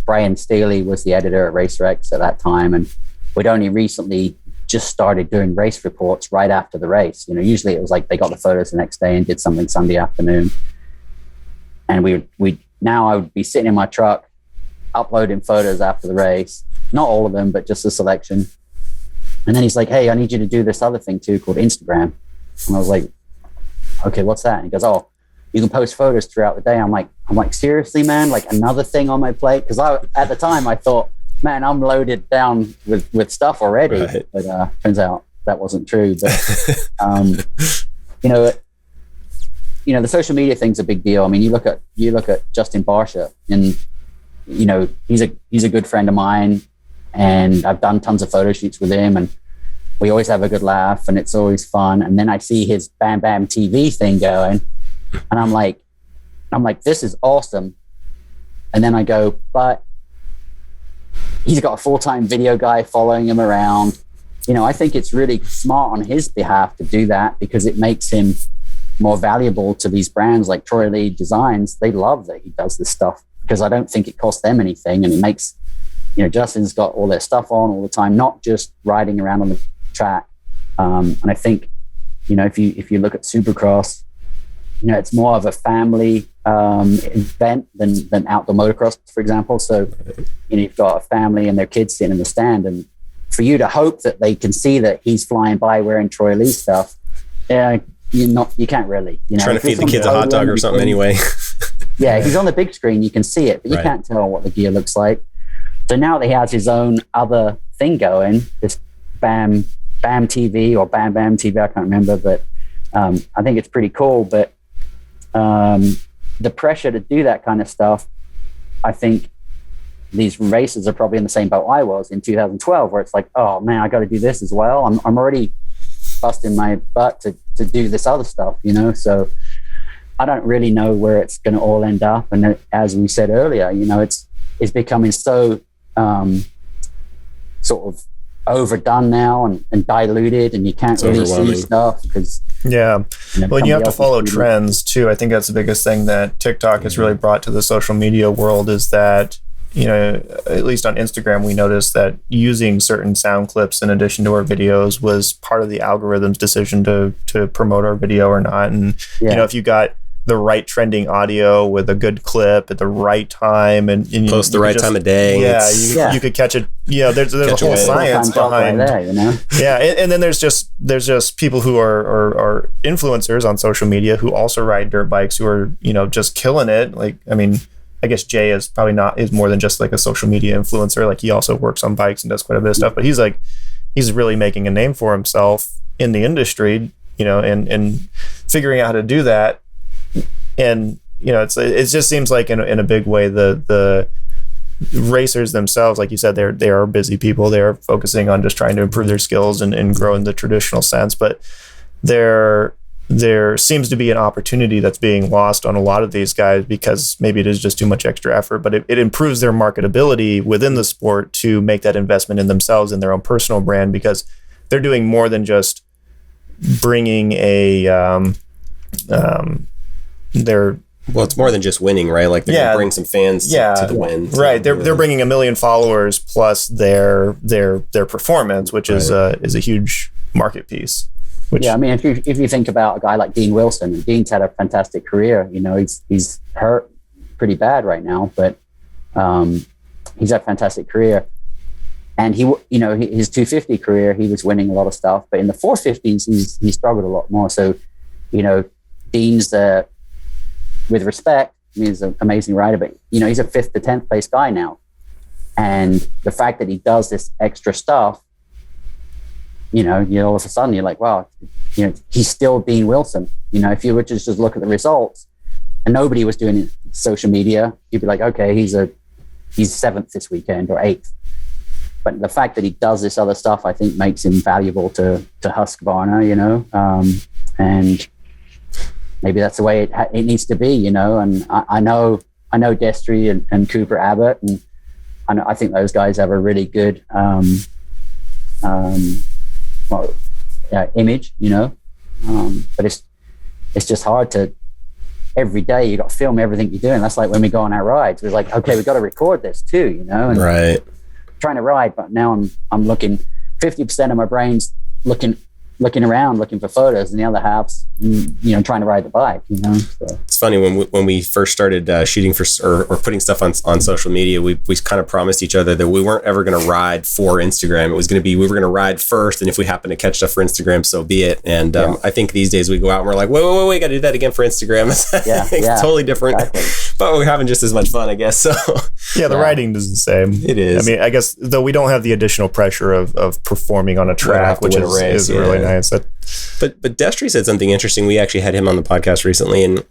Brian Staley was the editor at RacerX at that time, and we'd only recently just started doing race reports right after the race. Usually it was like they got the photos the next day and did something Sunday afternoon. And now I would be sitting in my truck uploading photos after the race, not all of them, but just a selection. And then he's like, hey, I need you to do this other thing too called Instagram. And I was like, okay, what's that? And he goes, oh, you can post photos throughout the day. I'm like, seriously, man? Like, another thing on my plate? Because at the time I thought, man, I'm loaded down with stuff already. Right. But turns out that wasn't true. But the social media thing's a big deal. I mean, you look at Justin Barsha, and he's a good friend of mine, and I've done tons of photo shoots with him, and we always have a good laugh, and it's always fun. And then I see his Bam Bam TV thing going, and I'm like, this is awesome. And then I go, but he's got a full-time video guy following him around. I think it's really smart on his behalf to do that, because it makes him more valuable to these brands like Troy Lee Designs. They love that he does this stuff, because I don't think it costs them anything. And it makes, Justin's got all their stuff on all the time, not just riding around on the track. And I think, if you look at Supercross, it's more of a family event than outdoor motocross, for example. So, you've got a family and their kids sitting in the stand, and for you to hope that they can see that he's flying by wearing Troy Lee stuff, you can't really. Trying to feed the kids a hot dog or something anyway. Yeah, if he's on the big screen, you can see it, but you can't tell what the gear looks like. So now that he has his own other thing going, this Bam TV or Bam TV, I can't remember, but I think it's pretty cool. But the pressure to do that kind of stuff, I think these racers are probably in the same boat I was in 2012, where it's like, oh man, I got to do this as well. I'm already busting my butt to do this other stuff, So I don't really know where it's going to all end up. And as we said earlier, it's becoming so sort of overdone now and diluted, and you can't really see stuff because well, you have to follow trends too. I think that's the biggest thing that TikTok has really brought to the social media world, is that at least on Instagram, we noticed that using certain sound clips in addition to our videos was part of the algorithm's decision to promote our video or not. And if you got the right trending audio with a good clip at the right time and post the right time of day. You could catch it. There's a whole science behind there, and then there's just people who are influencers on social media who also ride dirt bikes, who are just killing it. Like, I mean, I guess Jay is more than just like a social media influencer. Like, he also works on bikes and does quite a bit of stuff, but he's really making a name for himself in the industry, and figuring out how to do that. And it just seems like in a big way the racers themselves, like you said, they are busy people. They are focusing on just trying to improve their skills and grow in the traditional sense. But there seems to be an opportunity that's being lost on a lot of these guys, because maybe it is just too much extra effort, but it improves their marketability within the sport to make that investment in themselves and their own personal brand, because they're doing more than just bringing it's more than just winning, right? Like, they're going to bring some fans to the win. Right. They're bringing 1 million followers plus their performance, which is a huge market piece. I mean, if you think about a guy like Dean Wilson, and Dean's had a fantastic career. He's hurt pretty bad right now, but he's had a fantastic career. And his 250 career, he was winning a lot of stuff, but in the 450s, he struggled a lot more. So, Dean's with respect, he's an amazing rider, but he's a 5th to 10th place guy now. And the fact that he does this extra stuff, all of a sudden you're like, wow, he's still Dean Wilson. If you were to just look at the results and nobody was doing social media, you'd be like, okay, he's 7th this weekend or 8th. But the fact that he does this other stuff, I think, makes him valuable to Husqvarna, and maybe that's the way it needs to be, And I know Destry and Cooper Abbott, and I think those guys have a really good image, but it's just hard to. Every day you got to film everything you're doing. That's like when we go on our rides. We're like, okay, we got to record this too, and right. Trying to ride, but now I'm looking. 50% of my brain's looking around, looking for photos, and the other half's trying to ride the bike. So. It's funny when we first started shooting for or putting stuff on social media, we kind of promised each other that we weren't ever going to ride for Instagram. It was going to be, we were going to ride first, and if we happen to catch stuff for Instagram, so be it. And I think these days we go out and we're like, wait, got to do that again for Instagram. It's totally different, exactly. But we're having just as much fun, I guess. So the riding is the same. It is. I mean, I guess though we don't have the additional pressure of performing on a track, which is really nice. But Destry said something interesting. We actually had him on the podcast recently, and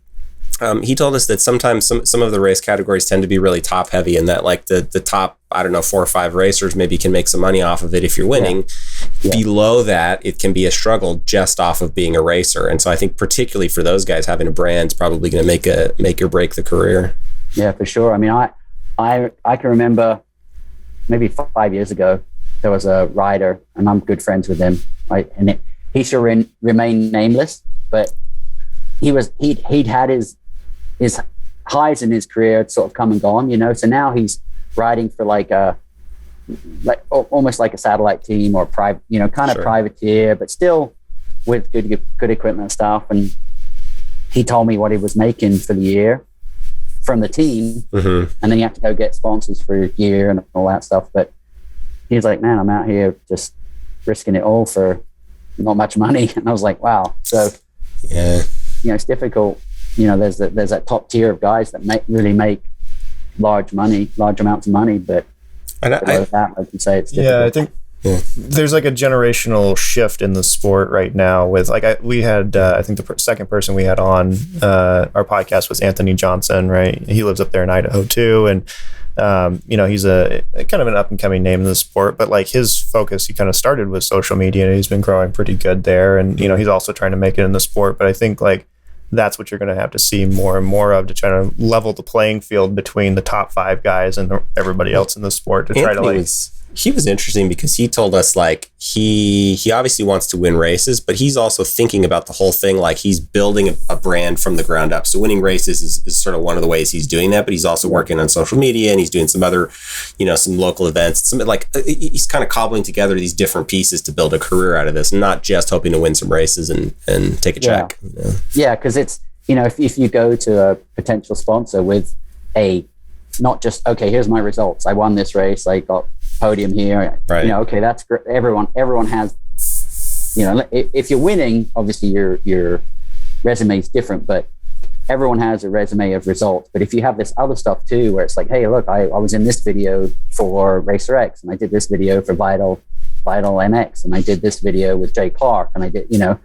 he told us that sometimes some of the race categories tend to be really top heavy, and that like the top, 4 or 5 racers maybe can make some money off of it if you're winning. Yeah. Below that, it can be a struggle just off of being a racer. And so I think particularly for those guys, having a brand is probably going to make or break the career. Yeah, for sure. I mean, I can remember maybe 5 years ago, there was a rider, and I'm good friends with him, right? And he should remain nameless, but he'd had his highs in his career had sort of come and gone, you know. So now he's riding for like almost like a satellite team or private, you know, kind of privateer, but still with good equipment and stuff. And he told me what he was making for the year from the team, and then you have to go get sponsors for your gear and all that stuff. But he's like, man, I'm out here just risking it all for not much money. And I was like, wow. So yeah, you know, it's difficult. You know, there's that top tier of guys that really make large amounts of money, but that, like you say, it's difficult. Yeah, I think there's like a generational shift in the sport right now with like we had I think the second person we had on our podcast was Anthony Johnson, right? He lives up there in Idaho too, and you know, he's a kind of an up and coming name in the sport, but like his focus, he kind of started with social media and he's been growing pretty good there, and you know, he's also trying to make it in the sport. But I think like that's what you're going to have to see more and more of to try to level the playing field between the top 5 guys and everybody else in the sport to try to like. He was interesting because he told us like he obviously wants to win races, but he's also thinking about the whole thing. Like he's building a brand from the ground up. So winning races is sort of one of the ways he's doing that, but he's also working on social media and he's doing some other, you know, some local events, some like he's kind of cobbling together these different pieces to build a career out of this, not just hoping to win some races and take a check. You know? Yeah. Cause it's, you know, if you go to a potential sponsor with not just, okay, here's my results. I won this race. I got podium here. Right. You know, okay, that's great. Everyone has, you know, if you're winning, obviously your resume is different, but everyone has a resume of results. But if you have this other stuff too, where it's like, hey, look, I was in this video for Racer X, and I did this video for Vital MX, and I did this video with Jay Clark, and I did, you know,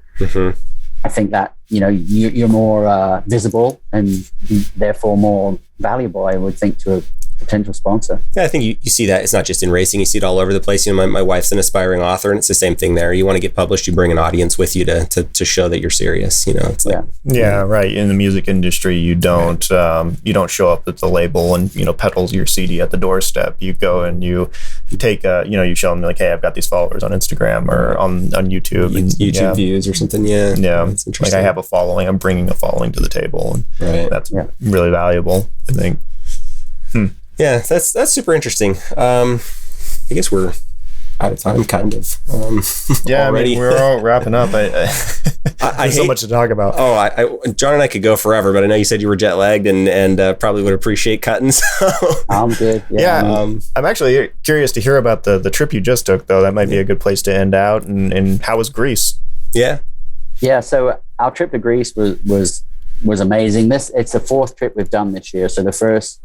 I think that, you know, you're more visible and therefore more valuable, I would think, to a potential sponsor. Yeah, I think you see that. It's not just in racing. You see it all over the place. You know, my wife's an aspiring author, and it's the same thing there. You want to get published, you bring an audience with you to show that you're serious. You know, it's like right. In the music industry, you don't show up at the label and, you know, peddles your CD at the doorstep. You go and you take you show them like, hey, I've got these followers on Instagram or on YouTube and YouTube views or something. Yeah, it's interesting. Like I have a following. I'm bringing a following to the table, and that's really valuable, I think. Yeah, that's super interesting. I guess we're out of time, kind of. Yeah, already. I mean, we're all wrapping up. There's so much to talk about. John and I could go forever, but I know you said you were jet lagged and probably would appreciate cutting. So I'm good. I'm actually curious to hear about the trip you just took, though. That might be a good place to end out. And how was Greece? Yeah. So our trip to Greece was amazing. It's the 4th trip we've done this year. So the first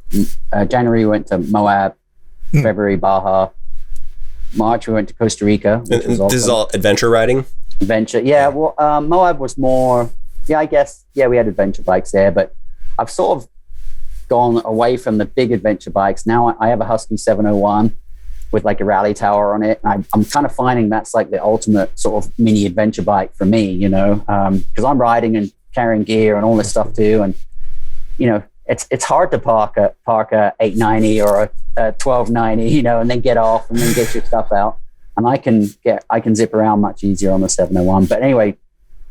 January we went to Moab, February Baja, March we went to Costa Rica. And awesome. This is all adventure riding? Adventure, yeah. Well, Moab was more, I guess, we had adventure bikes there, but I've sort of gone away from the big adventure bikes. Now I have a Husky 701 with like a rally tower on it. And I'm kind of finding that's like the ultimate sort of mini adventure bike for me, you know, because I'm riding and carrying gear and all this stuff too, and you know, it's hard to park a 890 or a 1290, you know, and then get off and then get your stuff out. And I can zip around much easier on the 701. But anyway,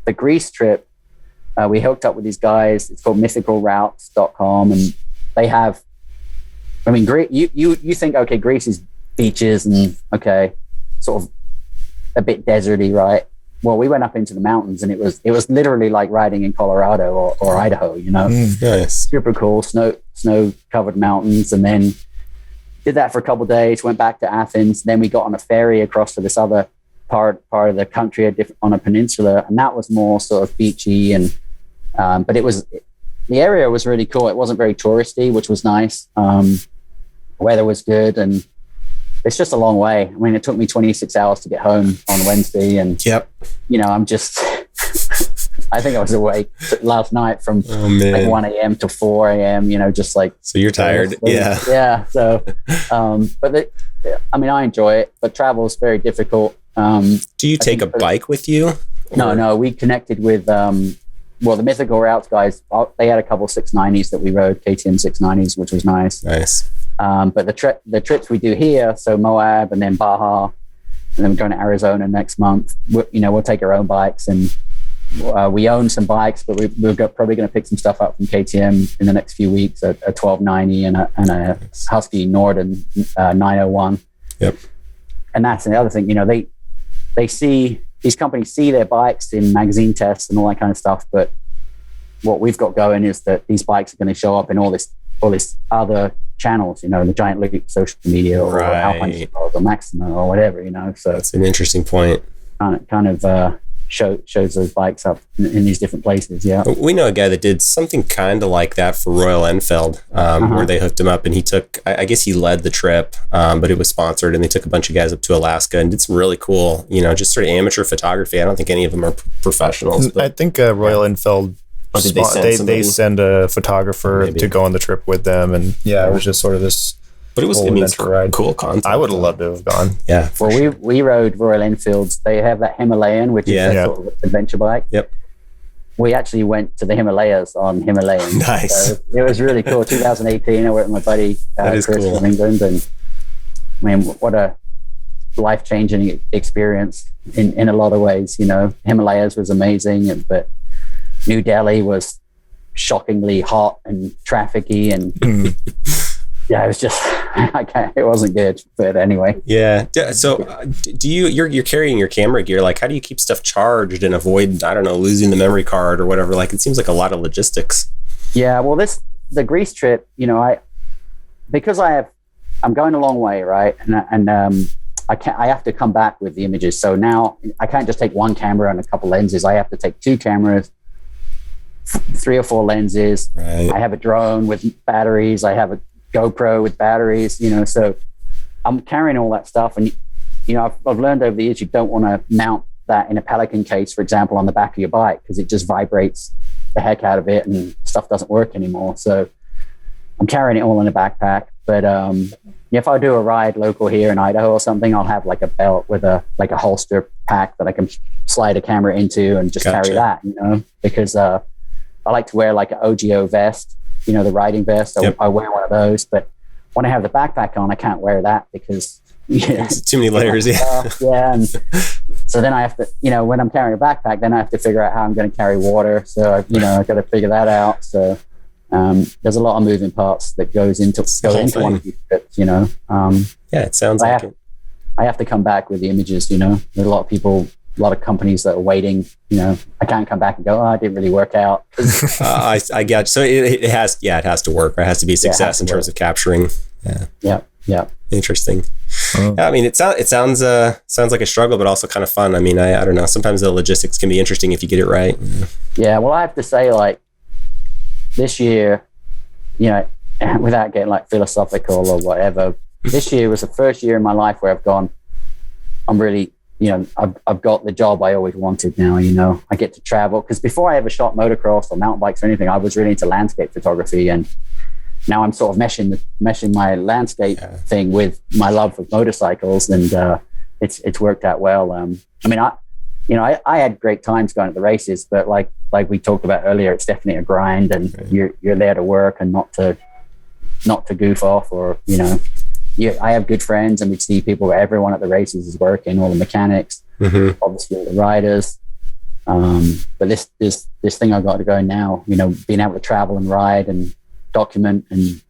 the Greece trip, we hooked up with these guys. It's called mythicalroutes.com, and they have, I mean, you think, okay, Greece is beaches and okay, sort of a bit deserty, right? Well, we went up into the mountains, and it was literally like riding in Colorado or Idaho, you know. Nice. Super cool, snow covered mountains, and then did that for a couple of days. Went back to Athens. Then we got on a ferry across to this other part of the country, on a peninsula, and that was more sort of beachy. And but the area was really cool. It wasn't very touristy, which was nice. Weather was good, and it's just a long way. I mean, it took me 26 hours to get home on Wednesday, and you know, I'm just I think I was awake last night from like 1 a.m. to 4 a.m., you know, just like. So you're tired. Yeah. Yeah. So, but I mean, I enjoy it, but travel is very difficult. Do you take a bike with you? Or? No, we connected with, the Mythical Routes guys. They had a couple 690s that we rode, KTM 690s, which was nice. Nice. But the trips we do here, so Moab and then Baja, and then we're going to Arizona next month. We'll take our own bikes, and we own some bikes, but we're probably going to pick some stuff up from KTM in the next few weeks, a 1290 and a Husky Norden 901. Yep. And that's another thing, they see, these companies see their bikes in magazine tests and all that kind of stuff, but what we've got going is that these bikes are going to show up in all this other channels, the Giant Loop social media, or Alpine Stars or Maxima or whatever, so that's an interesting point. Kind of shows those bikes up in these different places. Yeah, we know a guy that did something kind of like that for Royal Enfield, where they hooked him up, and he took, I guess he led the trip, but it was sponsored, and they took a bunch of guys up to Alaska and did some really cool, just sort of amateur photography. I don't think any of them are professionals. But I think Royal Enfield, they send a photographer to go on the trip with them, and it was just sort of this. But it was cool content. I would have loved to have gone. Yeah. Well, sure. we rode Royal Enfields. They have that Himalayan, which is a sort of adventure bike. Yep. We actually went to the Himalayas on Himalayan. Nice. So it was really cool. 2018, I went with my buddy Chris from England, and I mean, what a life-changing experience in a lot of ways. Himalayas was amazing, but New Delhi was shockingly hot and trafficky, and it was just it wasn't good. But anyway, so you're carrying your camera gear, like how do you keep stuff charged and avoid, I don't know, losing the memory card or whatever? Like it seems like a lot of logistics. Well, the Greece trip, because I'm going a long way, right, and I have to come back with the images. So now I can't just take one camera and a couple lenses. I have to take two cameras, 3 or 4 lenses. Right. I have a drone with batteries. I have a GoPro with batteries, so I'm carrying all that stuff. And, I've learned over the years, you don't want to mount that in a Pelican case, for example, on the back of your bike, because it just vibrates the heck out of it and stuff doesn't work anymore. So I'm carrying it all in a backpack. But if I do a ride local here in Idaho or something, I'll have like a belt with a holster pack that I can slide a camera into and just carry that, because I like to wear like an OGO vest, the riding vest. I wear one of those, but when I have the backpack on, I can't wear that because it's too many layers. And so then I have to, when I'm carrying a backpack, then I have to figure out how I'm going to carry water. So I've got to figure that out. So there's a lot of moving parts that go into one of these trips. It sounds like it. I have to come back with the images. There's a lot of people, a lot of companies that are waiting. I can't come back and go, it didn't really work out. I get you. So it has to work. Or it has to be a success in terms of capturing. Yeah. Interesting. I mean, it sounds like a struggle, but also kind of fun. I mean, I don't know. Sometimes the logistics can be interesting if you get it right. Yeah. Well, I have to say, like this year, without getting like philosophical or whatever, this year was the first year in my life where I've gone, I'm really, I've got the job I always wanted now. I get to travel, because before I ever shot motocross or mountain bikes or anything, I was really into landscape photography, and now I'm sort of meshing my landscape thing with my love of motorcycles, and it's worked out well. I mean, I had great times going to the races, but like we talked about earlier, it's definitely a grind, and you're there to work and not to goof off, or I have good friends, and we see people where everyone at the races is working, all the mechanics, obviously the riders. But this thing I got to go now, being able to travel and ride and document, and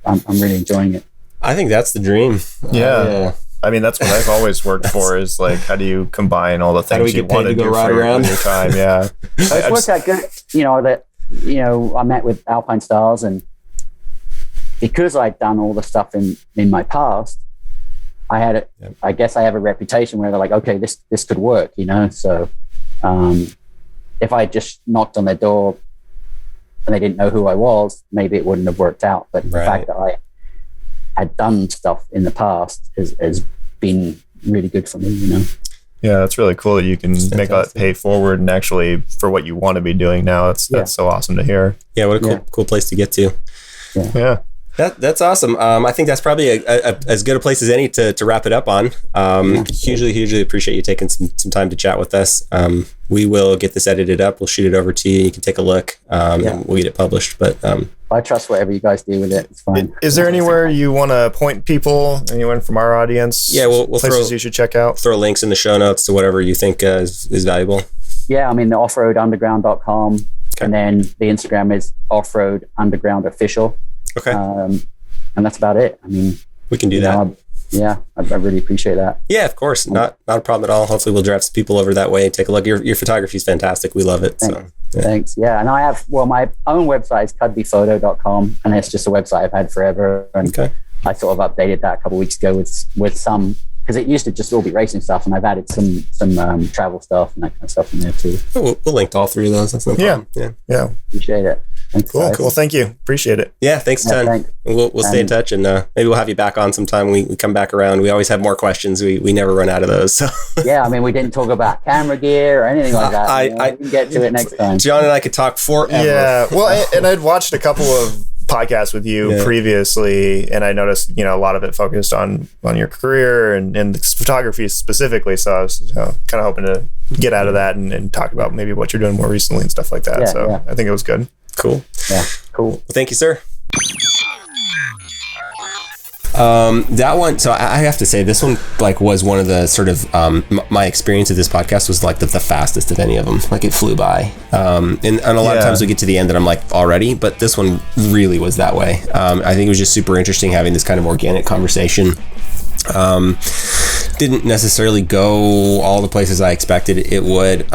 I'm really enjoying it. I think that's the dream. Yeah. I mean, that's what I've always worked for, is like, how do you combine all the things you want to do for your time? Yeah. It's worked out good, I met with Alpine Stars, and because I'd done all the stuff in my past, I guess I have a reputation where they're like, okay, this could work, so if I just knocked on their door and they didn't know who I was, maybe it wouldn't have worked out. But the fact that I had done stuff in the past has been really good for me, Yeah, that's really cool that you can make that pay forward and actually for what you want to be doing now. That's so awesome to hear. Yeah, what a cool place to get to. Yeah. That's awesome. I think that's probably as good a place as any to wrap it up on. Hugely appreciate you taking some time to chat with us. We will get this edited up. We'll shoot it over to you. You can take a look. And we'll get it published. But I trust whatever you guys do with it. It's fine. Is there anywhere you want to point people, anyone from our audience? Yeah, we'll places you should check out. Throw links in the show notes to whatever you think is valuable. Yeah, I mean, the offroadunderground.com. Okay. And then the Instagram is offroadundergroundofficial. Okay. And that's about it. I mean, we can do that. I really appreciate that. Yeah, of course. Not a problem at all. Hopefully we'll drive some people over that way and take a look. Your photography is fantastic. We love it. Thanks. Yeah. And I have, my own website is cudbyphoto.com, and it's just a website I've had forever. And I sort of updated that a couple of weeks ago with some, because it used to just all be racing stuff, and I've added some travel stuff and that kind of stuff in there too. We'll link to all three of those. That's no problem. Yeah. Appreciate it. Thanks, cool. guys. Cool. Thank you. Appreciate it. Yeah. Thanks a ton. We'll stay in touch, and maybe we'll have you back on sometime. We come back around. We always have more questions. We never run out of those. So yeah, I mean, we didn't talk about camera gear or anything like that. I can get to it next time. John and I could talk forever. Yeah. Well, and I'd watched a couple of podcasts with you previously, and I noticed a lot of it focused on your career and photography specifically. So I was kind of hoping to get out of that and talk about maybe what you're doing more recently and stuff like that. I think it was good. Cool. Yeah. Cool. Well, thank you, sir. That one, so I have to say this one was one of the sort of my experience of this podcast was the fastest of any of them. It flew by, and a lot of times we get to the end and I'm like already, but this one really was that way. I think it was just super interesting having this kind of organic conversation. Didn't necessarily go all the places I expected it would.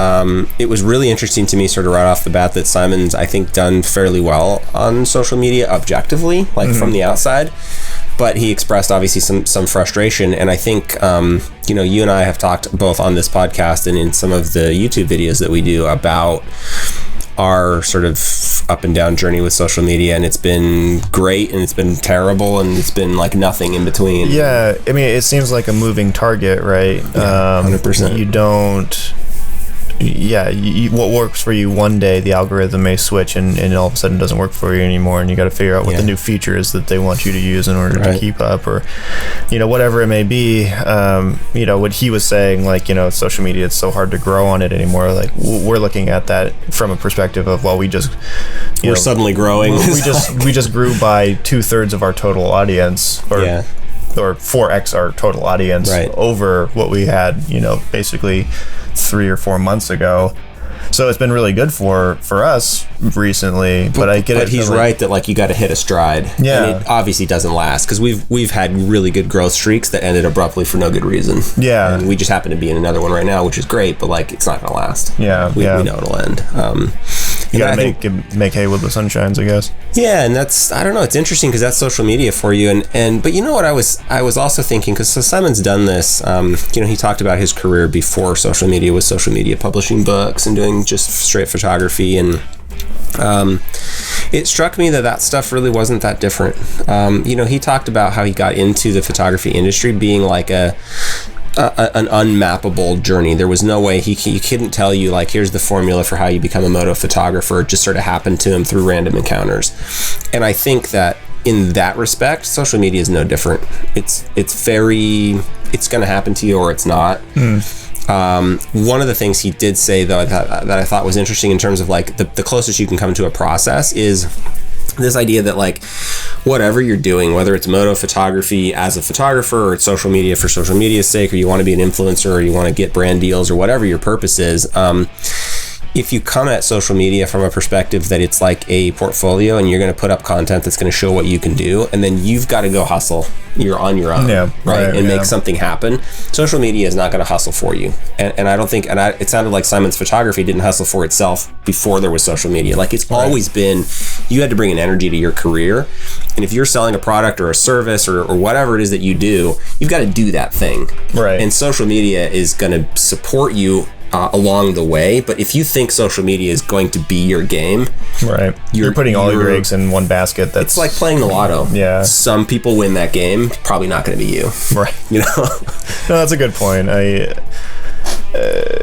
It was really interesting to me sort of right off the bat that Simon's, I think, done fairly well on social media objectively, from the outside. But he expressed obviously some frustration. And I think, you and I have talked both on this podcast and in some of the YouTube videos that we do about our sort of up and down journey with social media, and it's been great and it's been terrible and it's been nothing in between. Yeah, I mean, it seems like a moving target, right? 100%. You don't. Yeah, what works for you one day, the algorithm may switch and all of a sudden doesn't work for you anymore, and you got to figure out what the new feature is that they want you to use in order to keep up, or whatever it may be. What he was saying, social media, it's so hard to grow on it anymore. We're looking at that from a perspective of, well, we're suddenly growing. we just grew by 2/3 of our total audience, or 4x our total audience over what we had, basically 3 or 4 months ago. So it's been really good for us recently, but I get it. But he's right that you got to hit a stride. Yeah, and it obviously doesn't last because we've had really good growth streaks that ended abruptly for no good reason. Yeah, and we just happen to be in another one right now, which is great, but it's not going to last. Yeah, we know it'll end. You gotta make hay with the sunshines, I guess. Yeah, and that's, I don't know, it's interesting because that's social media for you, but you know what I was also thinking, because Simon's done this. He talked about his career before social media was social media, publishing books and doing just straight photography, and it struck me that stuff really wasn't that different. He talked about how he got into the photography industry being an unmappable journey. There was no way he couldn't tell you here's the formula for how you become a moto photographer. It just sort of happened to him through random encounters. And I think that in that respect, social media is no different. It's going to happen to you or it's not. One of the things he did say though that I thought was interesting in terms of the closest you can come to a process is this idea that whatever you're doing, whether it's moto photography as a photographer or it's social media for social media's sake, or you want to be an influencer or you want to get brand deals or whatever your purpose is, if you come at social media from a perspective that it's like a portfolio and you're going to put up content that's going to show what you can do, and then you've got to go hustle, you're on your own, and make something happen. Social media is not going to hustle for you, and I don't think, it sounded like Simon's photography didn't hustle for itself before there was social media. It's always been, you had to bring an energy to your career, and if you're selling a product or a service or whatever it is that you do, you've got to do that thing, and social media is going to support you along the way. But if you think social media is going to be your game, you're putting all your eggs in one basket. It's like playing the lotto. Yeah, some people win that game, probably not going to be you. No, that's a good point.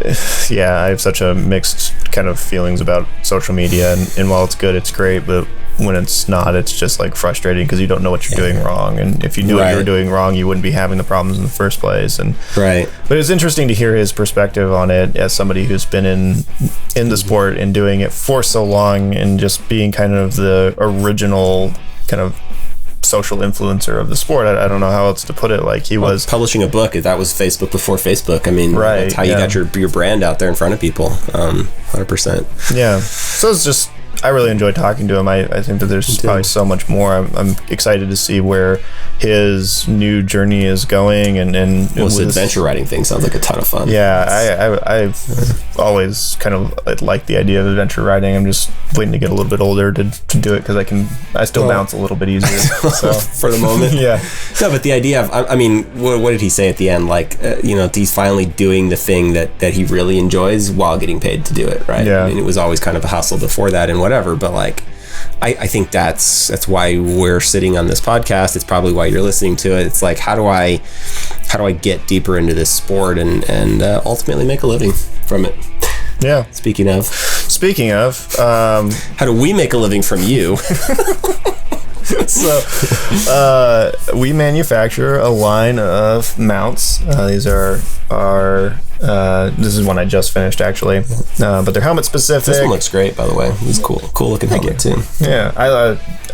I have such a mixed kind of feelings about social media, and while it's good, it's great, but when it's not, it's just like frustrating because you don't know what you're doing wrong, and if you knew what you were doing wrong, you wouldn't be having the problems in the first place. And but it's interesting to hear his perspective on it as somebody who's been in the sport and doing it for so long, and just being kind of the original kind of social influencer of the sport. I don't know how else to put it. Like he was publishing a book. That was Facebook before Facebook. I mean, that's how you got your brand out there in front of people. 100%. Yeah. So it's just, I really enjoyed talking to him. I think that there's probably so much more. I'm excited to see where his new journey is going. And this adventure riding thing sounds like a ton of fun. Yeah, I've always kind of liked the idea of adventure riding. I'm just waiting to get a little bit older to do it, because I still bounce a little bit easier. So. For the moment. Yeah. No, but the idea of, I mean, what did he say at the end? Like, he's finally doing the thing that he really enjoys while getting paid to do it, right? Yeah. I mean, it was always kind of a hustle before that and whatever, but like, I think that's why we're sitting on this podcast. It's probably why you're listening to it. It's like, how do I get deeper into this sport and ultimately make a living from it? Yeah. Speaking of, how do we make a living from you? So, we manufacture a line of mounts. These are our. This is one I just finished, actually, but they're helmet specific. This one looks great, by the way. It's cool looking helmet too. Yeah,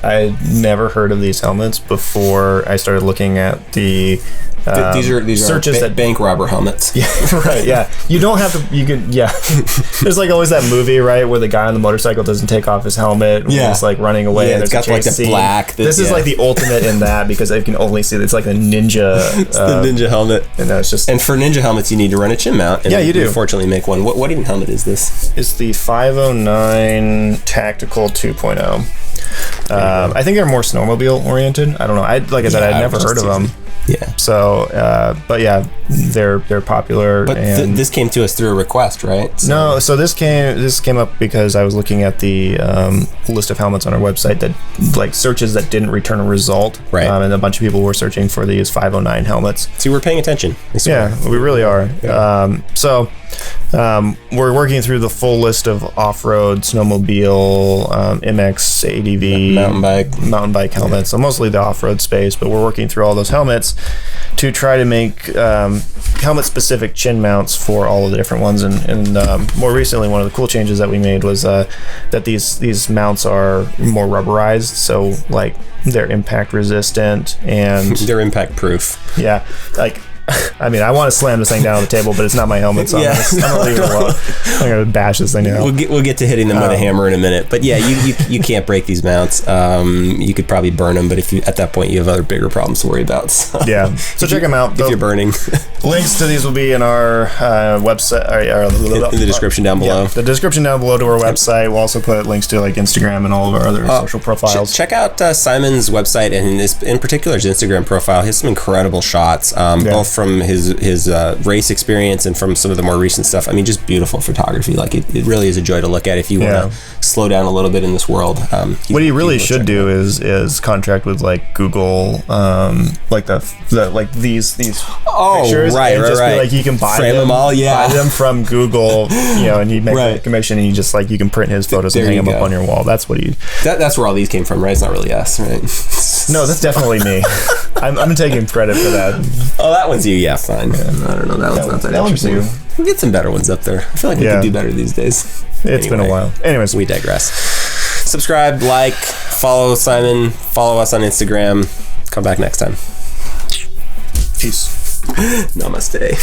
I never heard of these helmets before I started looking at the. These are searches that bank robber helmets. Yeah, right. Yeah, you don't have to. You could. Yeah, there's like always that movie, right, where the guy on the motorcycle doesn't take off his helmet. Yeah, he's like running away. Yeah, and it's got like the black. This is like the ultimate in that, because I can only see it's like a ninja. It's the ninja helmet, and that's just. And for ninja helmets, you need to run a chin mount. And yeah, you do. Fortunately, make one. What even helmet is this? It's the 509 Tactical 2.0. I think they're more snowmobile oriented. I don't know. I'd never heard of them. Yeah. So, but yeah, they're popular. But this came to us through a request, right? No, so this came up because I was looking at the list of helmets on our website that like searches that didn't return a result. Right. And a bunch of people were searching for these 509 helmets. See, we're paying attention. Yeah, we really are. Yeah. We're working through the full list of off-road, snowmobile, MX, ADV, mountain bike helmets. So mostly the off-road space, but we're working through all those helmets to try to make helmet-specific chin mounts for all of the different ones. And more recently, one of the cool changes that we made was that these mounts are more rubberized, so like they're impact resistant and they're impact proof. Yeah, like. I mean, I want to slam this thing down on the table, but it's not my helmet, so I'm gonna leave it alone. I'm gonna bash this thing out. We'll get to hitting them with a hammer in a minute, but yeah, you can't break these mounts. You could probably burn them, but if you at that point you have other bigger problems to worry about. So. Yeah, so check them out. If you're burning, links to these will be in our website, in the description down below. Yeah, the description down below to our website. We'll also put links to like Instagram and all of our other social profiles. Check out Simon's website and in particular his Instagram profile. He has some incredible shots, both from his race experience and from some of the more recent stuff. I mean, just beautiful photography. Like it really is a joy to look at if you want to slow down a little bit in this world. What he really should do is contract with like Google, like the like these pictures. Right. Be like, you can buy Frame them all, buy them from Google, and he makes a commission, and you just like you can print his photos and hang them up on your wall. That's what he. That's where all these came from, right? It's not really us, right? No, that's definitely me. I'm taking credit for that. Oh, that one's you. Yeah, fine. Yeah, I don't know. That one's not that interesting. We'll get some better ones up there. I feel like we could do better these days. It's been a while. Anyways, we digress. Subscribe, like, follow Simon, follow us on Instagram. Come back next time. Peace. Namaste.